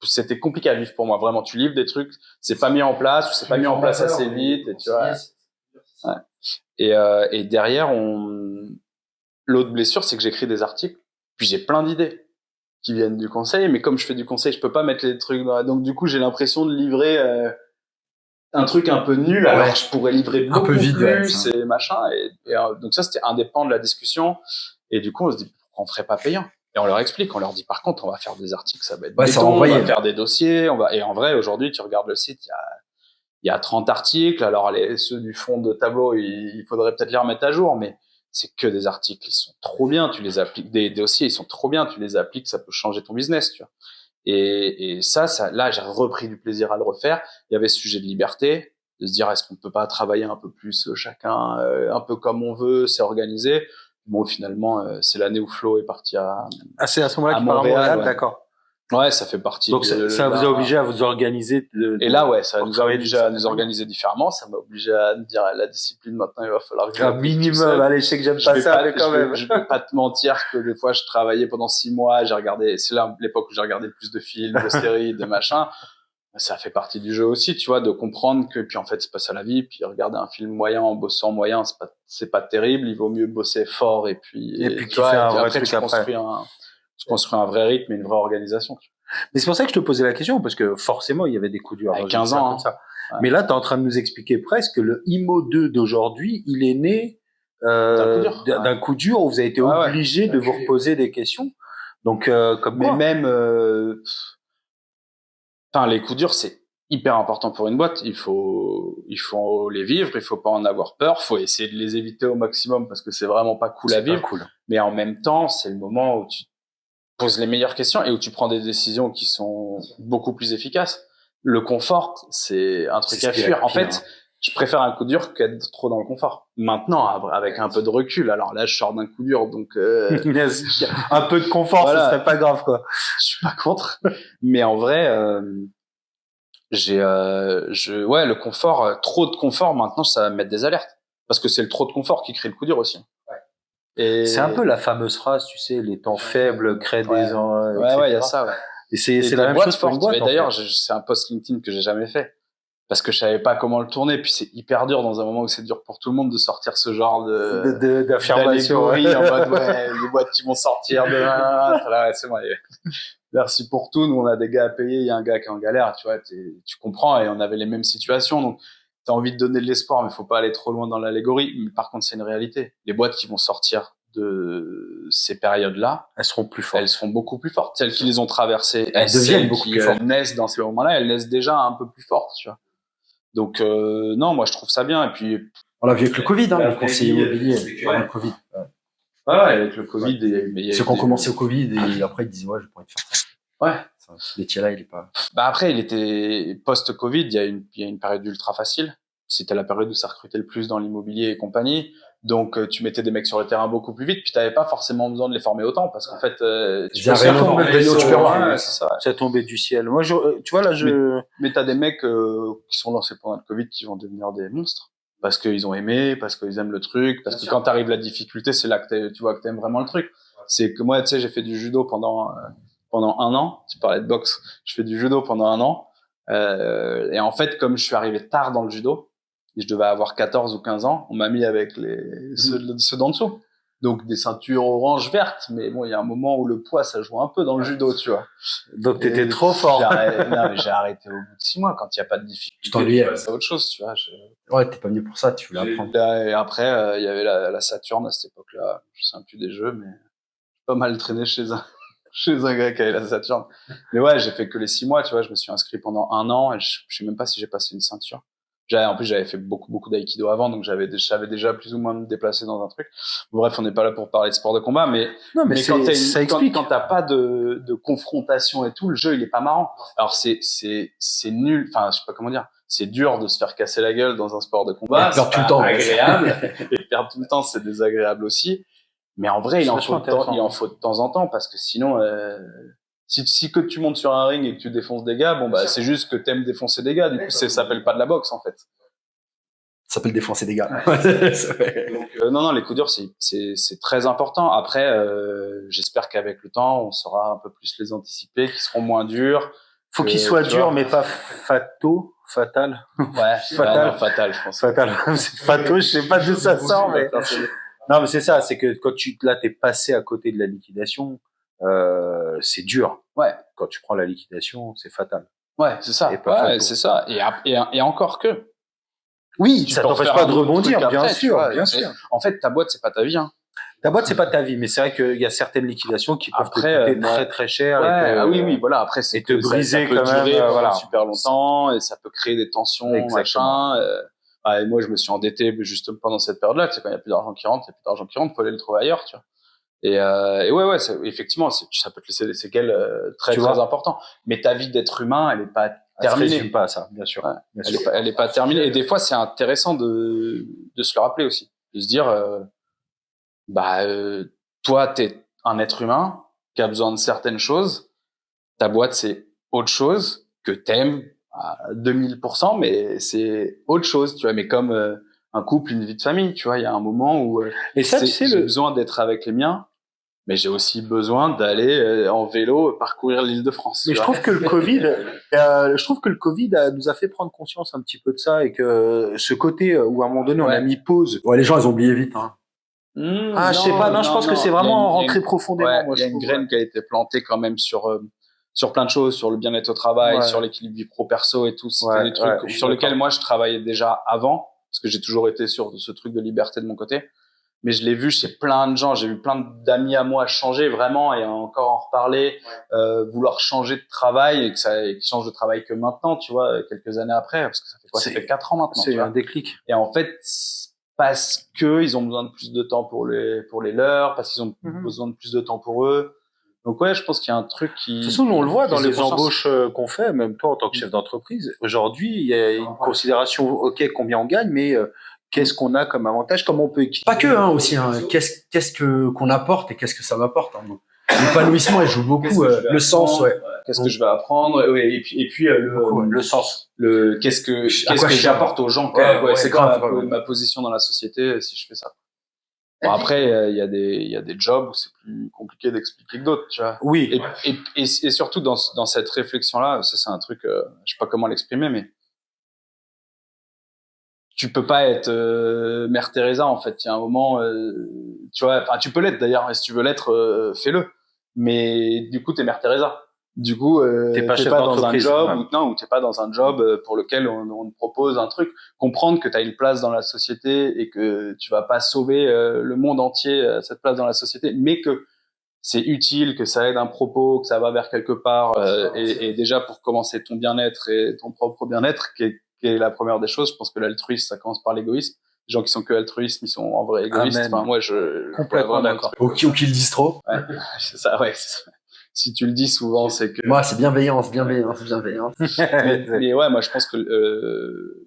C'était compliqué à vivre pour moi. Vraiment, tu livres des trucs, c'est pas mis en place, ou c'est pas mis en place assez vite, et tu vois. Ouais. Et derrière, l'autre blessure, c'est que j'écris des articles, puis j'ai plein d'idées qui viennent du conseil, mais comme je fais du conseil, je peux pas mettre les trucs donc du coup, j'ai l'impression de livrer un truc un peu nul, alors que je pourrais livrer beaucoup plus, et machin. Et donc ça, c'était un des pans de la discussion. Et du coup, on se dit, pourquoi on ferait pas payant? Et on leur explique, on leur dit, par contre, on va faire des articles, ça va être béton, on va faire des dossiers, et en vrai, aujourd'hui, tu regardes le site, il y a 30 articles. Alors, ceux du fond de tableau, il faudrait peut-être les remettre à jour, mais c'est que des articles, ils sont trop bien, tu les appliques, des dossiers, ils sont trop bien, tu les appliques, ça peut changer ton business, tu vois. Et ça, là, j'ai repris du plaisir à le refaire. Il y avait ce sujet de liberté, de se dire, est-ce qu'on peut pas travailler un peu plus chacun, un peu comme on veut, c'est organisé. Bon, finalement, c'est l'année où Flo est parti c'est à ce moment-là qu'il part à Montréal, ouais. D'accord. Ouais, ça fait partie. Donc ça vous a obligé à vous organiser. Et là, ouais, ça nous a obligé à nous organiser différemment. Ça m'a obligé à me dire, la discipline, maintenant, il va falloir que un minimum. Allez, je sais que j'aime pas ça, mais quand même. Je vais pas te mentir que des fois, je travaillais pendant 6 mois. J'ai regardé. C'est là l'époque où j'ai regardé le plus de films, de séries, de machins. Ça fait partie du jeu aussi, tu vois, de comprendre que puis en fait c'est pas ça la vie. Puis regarder un film moyen en bossant moyen, c'est pas terrible. Il vaut mieux bosser fort et puis tu fais un vrai truc tu construis un vrai rythme et une vraie organisation. Mais c'est pour ça que je te posais la question, parce que forcément, il y avait des coups durs. Avec 15 ans, comme ça. Ouais. Mais là, tu es en train de nous expliquer presque que le IMO 2 d'aujourd'hui, il est né d'un coup dur où vous avez été obligé de vous reposer des questions. Donc, comme mais même, les coups durs, c'est hyper important pour une boîte. Il faut les vivre, il faut pas en avoir peur, faut essayer de les éviter au maximum parce que c'est vraiment pas cool à vivre. Cool. Mais en même temps, c'est le moment où tu poses les meilleures questions et où tu prends des décisions qui sont beaucoup plus efficaces. Le confort, c'est un truc à fuir. En fait, je préfère un coup dur qu'être trop dans le confort. Maintenant, avec un peu de recul, alors là, je sors d'un coup dur, donc un peu de confort, voilà. Ce serait pas grave, quoi. Je suis pas contre, mais en vrai, le confort, trop de confort. Maintenant, ça va me mettre des alertes parce que c'est le trop de confort qui crée le coup dur aussi. Et c'est un peu la fameuse phrase, tu sais, les temps faibles créent des ans. Ouais, il y a ça. Ouais. Et c'est la même chose pour une boîte. Et d'ailleurs, c'est un post LinkedIn que j'ai jamais fait parce que je savais pas comment le tourner. Puis c'est hyper dur dans un moment où c'est dur pour tout le monde de sortir ce genre d'affirmation en mode les boîtes qui vont sortir demain. Là, c'est moi. Merci pour tout. Nous, on a des gars à payer. Il y a un gars qui est en galère. Tu vois, tu comprends. Et on avait les mêmes situations. Donc, t'as envie de donner de l'espoir, mais faut pas aller trop loin dans l'allégorie. Mais par contre, c'est une réalité. Les boîtes qui vont sortir de ces périodes-là, elles seront plus fortes. Elles seront beaucoup plus fortes. Celles qui les ont traversées, elles deviennent beaucoup plus fortes. Naissent dans ces moments-là, elles naissent déjà un peu plus fortes, tu vois. Donc, non, moi, je trouve ça bien. Et puis, on l'a vu avec le Covid, le conseiller immobilier, avec le Covid. Ouais, avec le Covid, il y a ceux qui ont commencé au Covid et après ils disent ouais, j'ai pas envie de faire ça. Ouais. Ce métier-là, il est pas. Après, il était post-Covid, il y a une période ultra facile. C'était la période où ça recrutait le plus dans l'immobilier et compagnie. Donc, tu mettais des mecs sur le terrain beaucoup plus vite, puis t'avais pas forcément besoin de les former autant, parce qu'en fait, ça tombait du ciel. Moi, tu vois, là, Mais t'as des mecs qui sont lancés pendant le Covid qui vont devenir des monstres. Parce qu'ils ont aimé, parce qu'ils aiment le truc, parce que quand t'arrives la difficulté, c'est là que tu vois que t'aimes vraiment le truc. C'est que moi, tu sais, j'ai fait du judo pendant 1 an. Tu parlais de boxe. Je fais du judo pendant 1 an. Et en fait, comme je suis arrivé tard dans le judo, je devais avoir 14 ou 15 ans, on m'a mis avec ceux d'en dessous. Donc des ceintures orange-verte, mais bon, il y a un moment où le poids, ça joue un peu dans le judo, tu vois. Donc t'étais trop fort. Non, mais j'ai arrêté au bout de 6 mois, quand il n'y a pas de difficulté. Tu t'ennuyais. C'est autre chose, tu vois. Ouais, t'es pas venu pour ça, tu voulais apprendre. Et après, il y avait la Saturne à cette époque-là. Je sais plus des jeux, mais j'ai pas mal traîné chez un gars qui avait la Saturne. Mais ouais, j'ai fait que les 6 mois, tu vois. Je me suis inscrit pendant 1 an et je sais même pas si j'ai passé une ceinture. En plus, j'avais fait beaucoup d'aïkido avant, donc j'avais déjà plus ou moins me déplacer dans un truc. Bref, on n'est pas là pour parler de sport de combat, mais quand t'as pas de confrontation et tout, le jeu, il est pas marrant. Alors, c'est nul. Enfin, je sais pas comment dire. C'est dur de se faire casser la gueule dans un sport de combat. Perdre tout le temps. Agréable. Et perdre tout le temps, c'est désagréable aussi. Mais en vrai, il en faut de temps en temps, parce que sinon, si que tu montes sur un ring et que tu défonces des gars, bon, bah, c'est juste que t'aimes défoncer des gars. Du coup, ça s'appelle pas de la boxe, en fait. Ça s'appelle défoncer des gars. Donc, non, les coups durs, c'est très important. Après, j'espère qu'avec le temps, on saura un peu plus les anticiper, qu'ils seront moins durs. Faut qu'ils soient durs, mais pas fatal. Ouais, fatal, je pense. Fatal. C'est fatal, je sais pas d'où ça sort, mais. Non, mais c'est ça, c'est que quand t'es passé à côté de la liquidation, c'est dur. Ouais. Quand tu prends la liquidation, c'est fatal. Ouais, c'est ça. Ouais, c'est ça. Et encore que. Oui, ça t'empêche pas de rebondir, bien sûr, bien sûr. En fait, ta boîte, c'est pas ta vie, hein. Ta boîte, c'est pas ta vie, mais c'est vrai qu'il y a certaines liquidations qui peuvent te coûter très très cher. Ouais, oui, voilà. Après, c'est te briser ça peut quand même, durer voilà. super longtemps et ça peut créer des tensions, machin. Et moi, je me suis endetté justement pendant cette période-là. Tu sais, quand il y a plus d'argent qui rentre, faut aller le trouver ailleurs, tu vois. Et ouais, effectivement, ça peut te laisser des séquelles très importantes. Mais ta vie d'être humain, elle est pas terminée. Elle se résume pas à ça, bien sûr. Ouais, elle est pas terminée. Et des fois, c'est intéressant de se le rappeler aussi, de se dire, toi, t'es un être humain qui a besoin de certaines choses. Ta boîte, c'est autre chose que t'aimes à 2000%, mais c'est autre chose, tu vois. Mais comme un couple, une vie de famille, tu vois, il y a un moment où et ça, tu sais, j'ai besoin d'être avec les miens, mais j'ai aussi besoin d'aller en vélo parcourir l'île de France. Mais je trouve que le Covid, nous a fait prendre conscience un petit peu de ça et que ce côté où à un moment donné on a mis pause. Ouais, les gens ils ont oublié vite. Hein. Je sais pas. Non, je pense que c'est vraiment rentré profondément. Il y a une graine qui a été plantée quand même sur plein de choses, sur le bien-être au travail, sur l'équilibre vie pro-perso et tout. C'était des trucs sur lesquels moi je travaillais déjà avant, parce que j'ai toujours été sur ce truc de liberté de mon côté. Mais je l'ai vu chez plein de gens. J'ai vu plein d'amis à moi changer vraiment et encore en reparler, vouloir changer de travail et qu'ils changent de travail que maintenant, tu vois, quelques années après, parce que ça fait quoi? Ça fait 4 ans maintenant. C'est un déclic. Et en fait, parce que ils ont besoin de plus de temps pour les leurs, parce qu'ils ont besoin de plus de temps pour eux. Donc ouais, je pense qu'il y a un truc qui... De toute façon, nous, on le voit dans les embauches qu'on fait, même toi en tant que chef d'entreprise. Aujourd'hui, il y a une considération, ok, combien on gagne, mais qu'est-ce qu'on a comme avantage, comment on peut équilibrer. Pas que, aussi, hein. Qu'est-ce qu'on apporte et qu'est-ce que ça m'apporte, hein. L'épanouissement, il joue beaucoup, le sens, Qu'est-ce que je vais apprendre, et puis le sens. Qu'est-ce que j'apporte aux gens, c'est quoi ma position dans la société si je fais ça. Bon, après, il y a des jobs où c'est plus compliqué d'expliquer que d'autres, tu vois. Oui. Et surtout dans cette réflexion-là, ça c'est un truc, je sais pas comment l'exprimer, mais tu peux pas être Mère Teresa en fait. Il y a un moment, tu vois, enfin tu peux l'être d'ailleurs, et si tu veux l'être, fais-le. Mais du coup, t'es Mère Teresa. Du coup, t'es pas dans un job ou t'es pas dans un job pour lequel on te propose un truc. Comprendre que t'as une place dans la société et que tu vas pas sauver le monde entier à cette place dans la société, mais que c'est utile, que ça aide un propos, que ça va vers quelque part, et déjà pour commencer ton bien-être et ton propre bien-être, qui est la première des choses. Je pense que l'altruisme, ça commence par l'égoïsme. Les gens qui sont que altruistes, ils sont en vrai égoïstes. Amen. Enfin, moi, je complètement d'accord. Ou qui le disent trop. Ouais, c'est ça, ouais. Si tu le dis souvent, c'est que... Moi, c'est bienveillance. mais ouais, moi, je pense que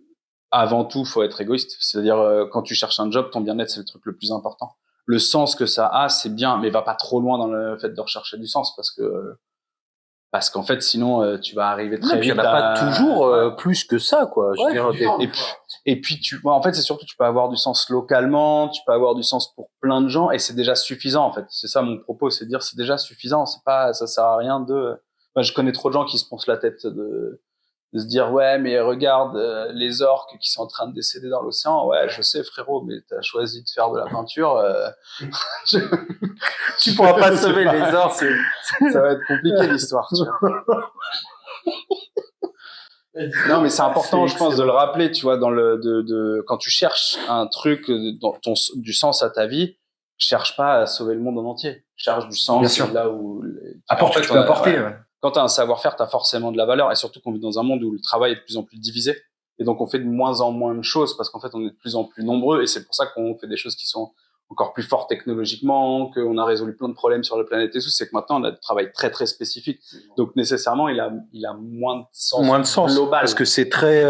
avant tout, faut être égoïste. C'est-à-dire, quand tu cherches un job, ton bien-être, c'est le truc le plus important. Le sens que ça a, c'est bien, mais va pas trop loin dans le fait de rechercher du sens, parce qu'en fait, sinon, tu vas arriver très vite. Il y en a pas toujours plus que ça, quoi. Je veux dire, et puis en fait, c'est surtout, tu peux avoir du sens localement, tu peux avoir du sens pour plein de gens, et c'est déjà suffisant, en fait. C'est ça mon propos, c'est de dire, c'est déjà suffisant. C'est pas, ça sert à rien de... Enfin, je connais trop de gens qui se poncent la tête de de se dire ouais mais regarde les orques qui sont en train de décéder dans l'océan, ouais je sais frérot, mais t'as choisi de faire de la peinture, Tu pourras pas sauver les orques. ça va être compliqué l'histoire, tu vois. Non mais c'est important, je pense, de le rappeler, tu vois, dans quand tu cherches un truc du sens à ta vie, cherche pas à sauver le monde en entier, cherche du sens là où apporte ce que tu peux apporter. Ouais. Quand tu as un savoir-faire, tu as forcément de la valeur, et surtout qu'on vit dans un monde où le travail est de plus en plus divisé, et donc on fait de moins en moins de choses parce qu'en fait on est de plus en plus nombreux, et c'est pour ça qu'on fait des choses qui sont encore plus fortes technologiquement, qu'on a résolu plein de problèmes sur la planète et tout. C'est que maintenant on a du travail très très spécifique, donc nécessairement il a moins de sens global, parce que c'est très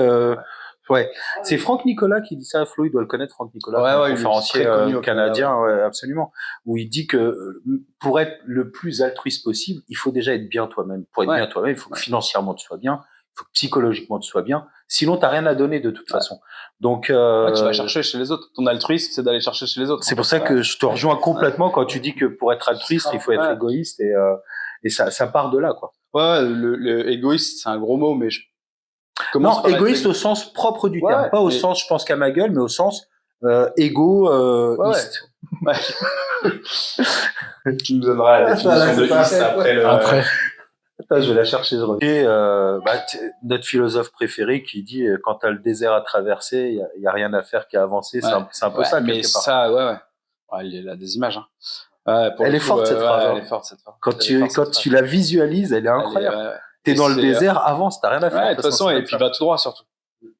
ouais. C'est Franck Nicolas qui dit ça. Flo, il doit le connaître, Franck Nicolas, conférencier canadien, ouais, absolument. Où il dit que pour être le plus altruiste possible, il faut déjà être bien toi-même. Pour être bien toi-même, il faut que financièrement tu sois bien, il faut que psychologiquement tu sois bien. Sinon, t'as rien à donner de toute façon. Donc, tu vas chercher chez les autres. Ton altruisme, c'est d'aller chercher chez les autres. C'est pour ça que je te rejoins complètement quand tu dis que pour être altruiste, il faut être égoïste, et ça part de là, quoi. Ouais, le égoïste, c'est un gros mot, mais non, égoïste au sens propre du terme, pas au sens je pense qu'à ma gueule, mais au sens égoïste. Tu nous donneras la définition de iste après. Attends, je vais la chercher. Et notre philosophe préféré qui dit quand t'as le désert à traverser, il y a rien à faire qu'à avancer. C'est un peu ça. Mais ça, il a des images. Hein. Elle est forte cette phrase. Quand tu la visualises, elle est incroyable. T'es dans le désert, avance, t'as rien à faire. De toute façon, et puis va tout droit surtout.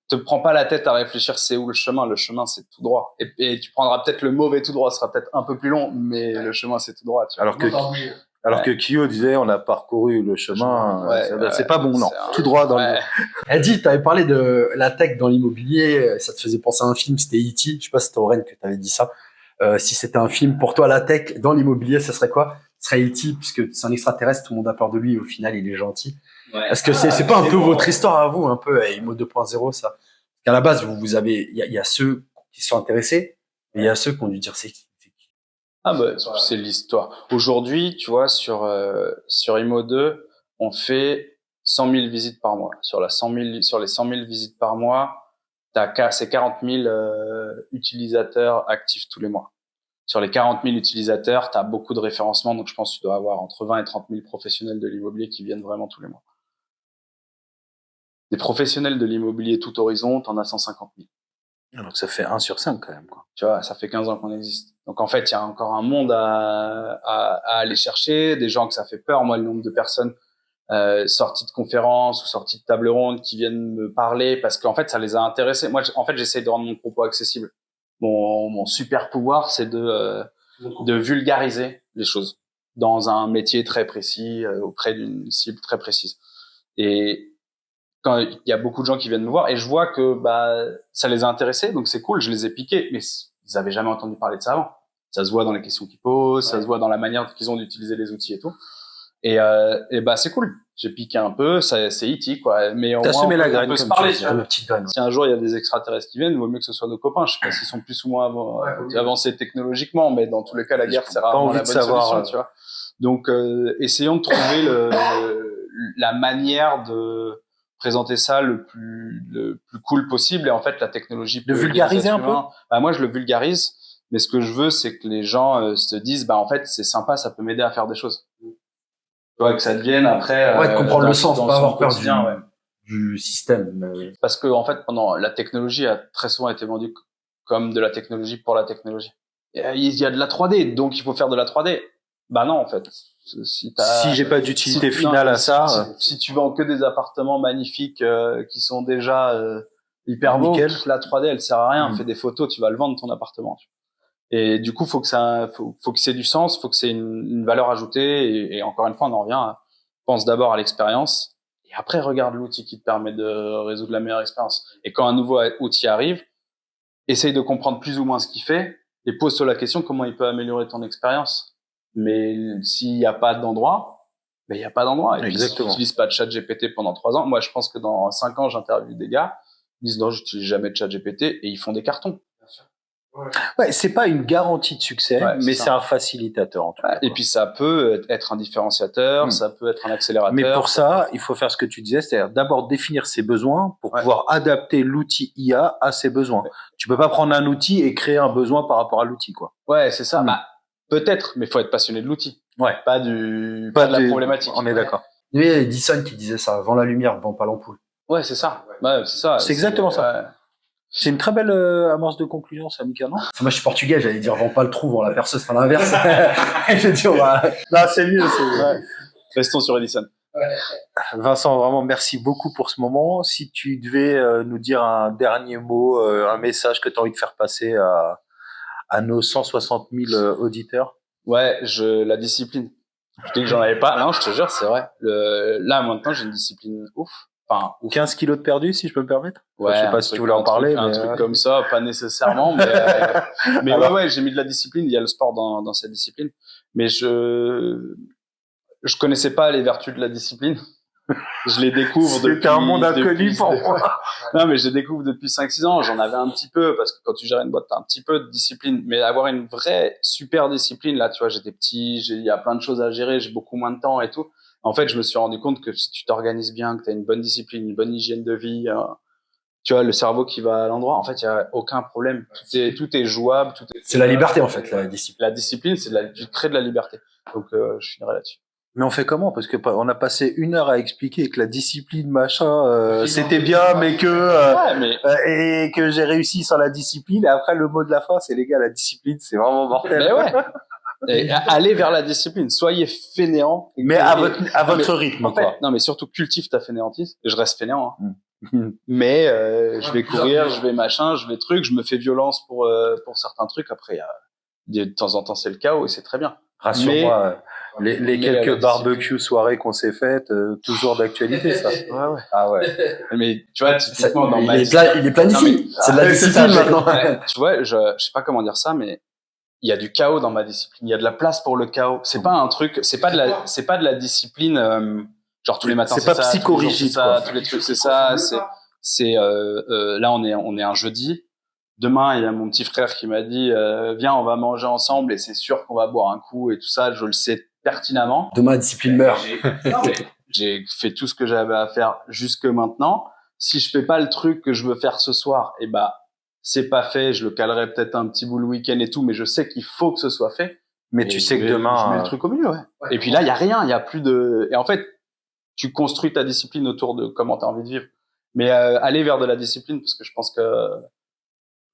Te prends pas la tête à réfléchir c'est où le chemin c'est tout droit. Et tu prendras peut-être le mauvais tout droit, ce sera peut-être un peu plus long, mais le chemin c'est tout droit. Tu vois. Alors que Kyo disait on a parcouru le chemin, c'est pas bon, non. Tout droit dans le... Elle dit, t'avais parlé de la tech dans l'immobilier, ça te faisait penser à un film, c'était E.T., je sais pas si c'était Oren que t'avais dit ça. Si c'était un film pour toi, la tech dans l'immobilier, ça serait quoi? Ce serait E.T., puisque c'est un extraterrestre, tout le monde a peur de lui, et au final il est gentil. Est-ce que c'est pas un peu votre histoire à vous, un peu, IMO 2.0, ça? Parce qu'à la base, vous avez, il y a ceux qui sont intéressés, et il y a ceux qui ont dû dire c'est qui. C'est l'histoire. Aujourd'hui, tu vois, sur IMO 2, on fait 100 000 visites par mois. Sur les 100 000 visites par mois, c'est 40 000 utilisateurs actifs tous les mois. Sur les 40 000 utilisateurs, tu as beaucoup de référencements, donc je pense que tu dois avoir entre 20 et 30 000 professionnels de l'immobilier qui viennent vraiment tous les mois. Des professionnels de l'immobilier tout horizon, t'en as 150 000. Donc ça fait 1 sur 5 quand même, quoi. Tu vois, ça fait 15 ans qu'on existe. Donc en fait, il y a encore un monde à aller chercher, des gens que ça fait peur. Moi, le nombre de personnes sorties de conférences ou sorties de table ronde qui viennent me parler parce qu'en fait, ça les a intéressés. Moi, en fait, j'essaie de rendre mon propos accessible. Mon super pouvoir, c'est de vulgariser les choses dans un métier très précis, auprès d'une cible très précise. Et quand il y a beaucoup de gens qui viennent me voir et je vois que ça les a intéressés, donc c'est cool, je les ai piqués, mais ils avaient jamais entendu parler de ça avant. Ça se voit dans les questions qu'ils posent, ça se voit dans la manière qu'ils ont d'utiliser les outils et tout. Et c'est cool. J'ai piqué un peu, c'est E.T. quoi. Mais au moins, on peut se parler. Si un jour il y a des extraterrestres qui viennent, il vaut mieux que ce soit nos copains. Je sais pas s'ils sont plus ou moins avancés technologiquement, mais dans tous les cas, la guerre c'est rarement la bonne solution, tu vois. Donc, essayons de trouver la manière de présenter ça le plus cool possible. Et en fait, la technologie de vulgariser un peu. Moi, je le vulgarise. Mais ce que je veux, c'est que les gens se disent, en fait, c'est sympa, ça peut m'aider à faire des choses. Tu vois, que ça devienne après. De comprendre le sens, pas avoir peur du système. Parce que, en fait, la technologie a très souvent été vendue comme de la technologie pour la technologie. Il y a de la 3D, donc il faut faire de la 3D. Non, en fait. Si j'ai pas d'utilité finale à ça. Si tu vends que des appartements magnifiques, qui sont déjà, hyper beaux, la 3D, elle sert à rien. Fais des photos, tu vas le vendre, ton appartement. Et du coup, faut que c'est du sens, faut que c'est une valeur ajoutée. Et encore une fois, on en revient. Pense d'abord à l'expérience, et après regarde l'outil qui te permet de résoudre la meilleure expérience. Et quand un nouveau outil arrive, essaye de comprendre plus ou moins ce qu'il fait, et pose-toi la question comment il peut améliorer ton expérience. Mais s'il n'y a pas d'endroit, il n'y a pas d'endroit. Et puis, si tu n'utilises pas de ChatGPT pendant 3 ans, moi, je pense que dans 5 ans, j'interviewe des gars, ils disent non, j'utilise jamais de ChatGPT, et ils font des cartons. Ouais, c'est pas une garantie de succès, Ouais, mais ça. c'est un facilitateur en tout cas. Et puis ça peut être un différenciateur, ça peut être un accélérateur. Mais pour ça, il faut faire ce que tu disais, c'est-à-dire d'abord définir ses besoins pour pouvoir adapter l'outil IA à ses besoins. Tu peux pas prendre un outil et créer un besoin par rapport à l'outil, quoi. Ouais, c'est ça. Bah, peut-être, mais faut être passionné de l'outil. Ouais. Pas de la problématique. On est d'accord. Il y avait Edison qui disait ça, vends la lumière, vends pas l'ampoule. Ouais, c'est ça. Ouais, c'est ça. C'est exactement ça. Ouais. C'est une très belle amorce de conclusion, ça, Mika, non? Enfin, moi, je suis portugais, j'allais dire vends pas le trou, vends la perceuse, enfin l'inverse. J'ai dit, Non, c'est mieux, c'est mieux. Ouais. Restons sur Edison. Vincent, vraiment, merci beaucoup pour ce moment. Si tu devais nous dire un dernier mot, un message que tu as envie de faire passer à nos 160 000 auditeurs. Ouais, la discipline. Je dis que j'en avais pas. Non, je te jure, c'est vrai. Là, maintenant, j'ai une discipline ouf. Enfin, ouf. 15 kilos de perdu, si je peux me permettre. Ouais, je sais pas si tu voulais en parler, un mais truc comme ça, pas nécessairement, mais Alors... ouais, j'ai mis de la discipline. Il y a le sport dans cette discipline, mais je connaissais pas les vertus de la discipline. Je les découvre depuis... C'était un monde inconnu pour moi. Non, mais je les découvre depuis 5-6 ans. J'en avais un petit peu, parce que quand tu gères une boîte, t'as un petit peu de discipline. Mais avoir une vraie super discipline, là, tu vois, j'étais petit, il y a plein de choses à gérer, j'ai beaucoup moins de temps et tout. En fait, je me suis rendu compte que si tu t'organises bien, que t'as une bonne discipline, une bonne hygiène de vie, tu vois, le cerveau qui va à l'endroit, en fait, il y a aucun problème. Tout est jouable. C'est la liberté, en fait, la discipline. La discipline, tu crées de la liberté. Donc, je finirai là-dessus. Mais on fait comment? Parce que on a passé 1 heure à expliquer que la discipline, machin, c'était bien, mais et que j'ai réussi sans la discipline. Et après, le mot de la fin, c'est les gars, la discipline, c'est vraiment mortel. Mais ouais. Et allez vers la discipline. Soyez fainéant. Mais à votre rythme, en fait, quoi. Non, mais surtout cultive ta fainéantise. Je reste fainéant. Hein. Mais je vais courir, je vais machin, je vais truc, je me fais violence pour certains trucs. Après, de temps en temps, c'est le chaos et c'est très bien. Rassure-moi, les quelques barbecues soirées qu'on s'est faites, toujours d'actualité, ça. Ouais. Ah ouais. Mais tu vois, typiquement dans il est planifié. C'est de la discipline maintenant. Tu vois, je sais pas comment dire ça, mais il y a du chaos dans ma discipline. Il y a de la place pour le chaos. C'est pas un truc, c'est pas de la discipline, genre tous les matins. C'est pas psychorigide, ça, tous les trucs, c'est ça. Là, on est un jeudi. Demain, il y a mon petit frère qui m'a dit, viens, on va manger ensemble et c'est sûr qu'on va boire un coup et tout ça. Je le sais pertinemment. Demain, la discipline meurt. J'ai fait tout ce que j'avais à faire jusque maintenant. Si je fais pas le truc que je veux faire ce soir, c'est pas fait. Je le calerai peut-être un petit bout le week-end et tout, mais je sais qu'il faut que ce soit fait. Mais tu sais que demain, je mets le truc au milieu, ouais. Et puis là, il y a rien, il y a plus de. Et en fait, tu construis ta discipline autour de comment tu as envie de vivre. Mais aller vers de la discipline, parce que je pense que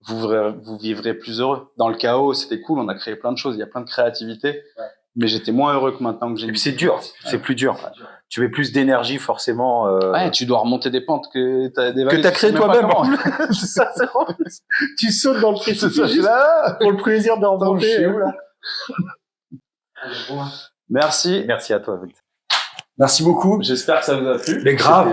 vous vivrez plus heureux. Dans le chaos, c'était cool, on a créé plein de choses, il y a plein de créativité. Ouais. Mais j'étais moins heureux que maintenant que j'ai. Et puis c'est dur, c'est plus dur. Tu mets plus d'énergie forcément. Ouais, tu dois remonter des pentes que t'as créé toi-même. Ça, c'est vraiment... Tu sautes dans le précipice pour le plaisir de remonter. Merci. Merci à toi. Merci beaucoup. J'espère que ça vous a plu. Mais grave.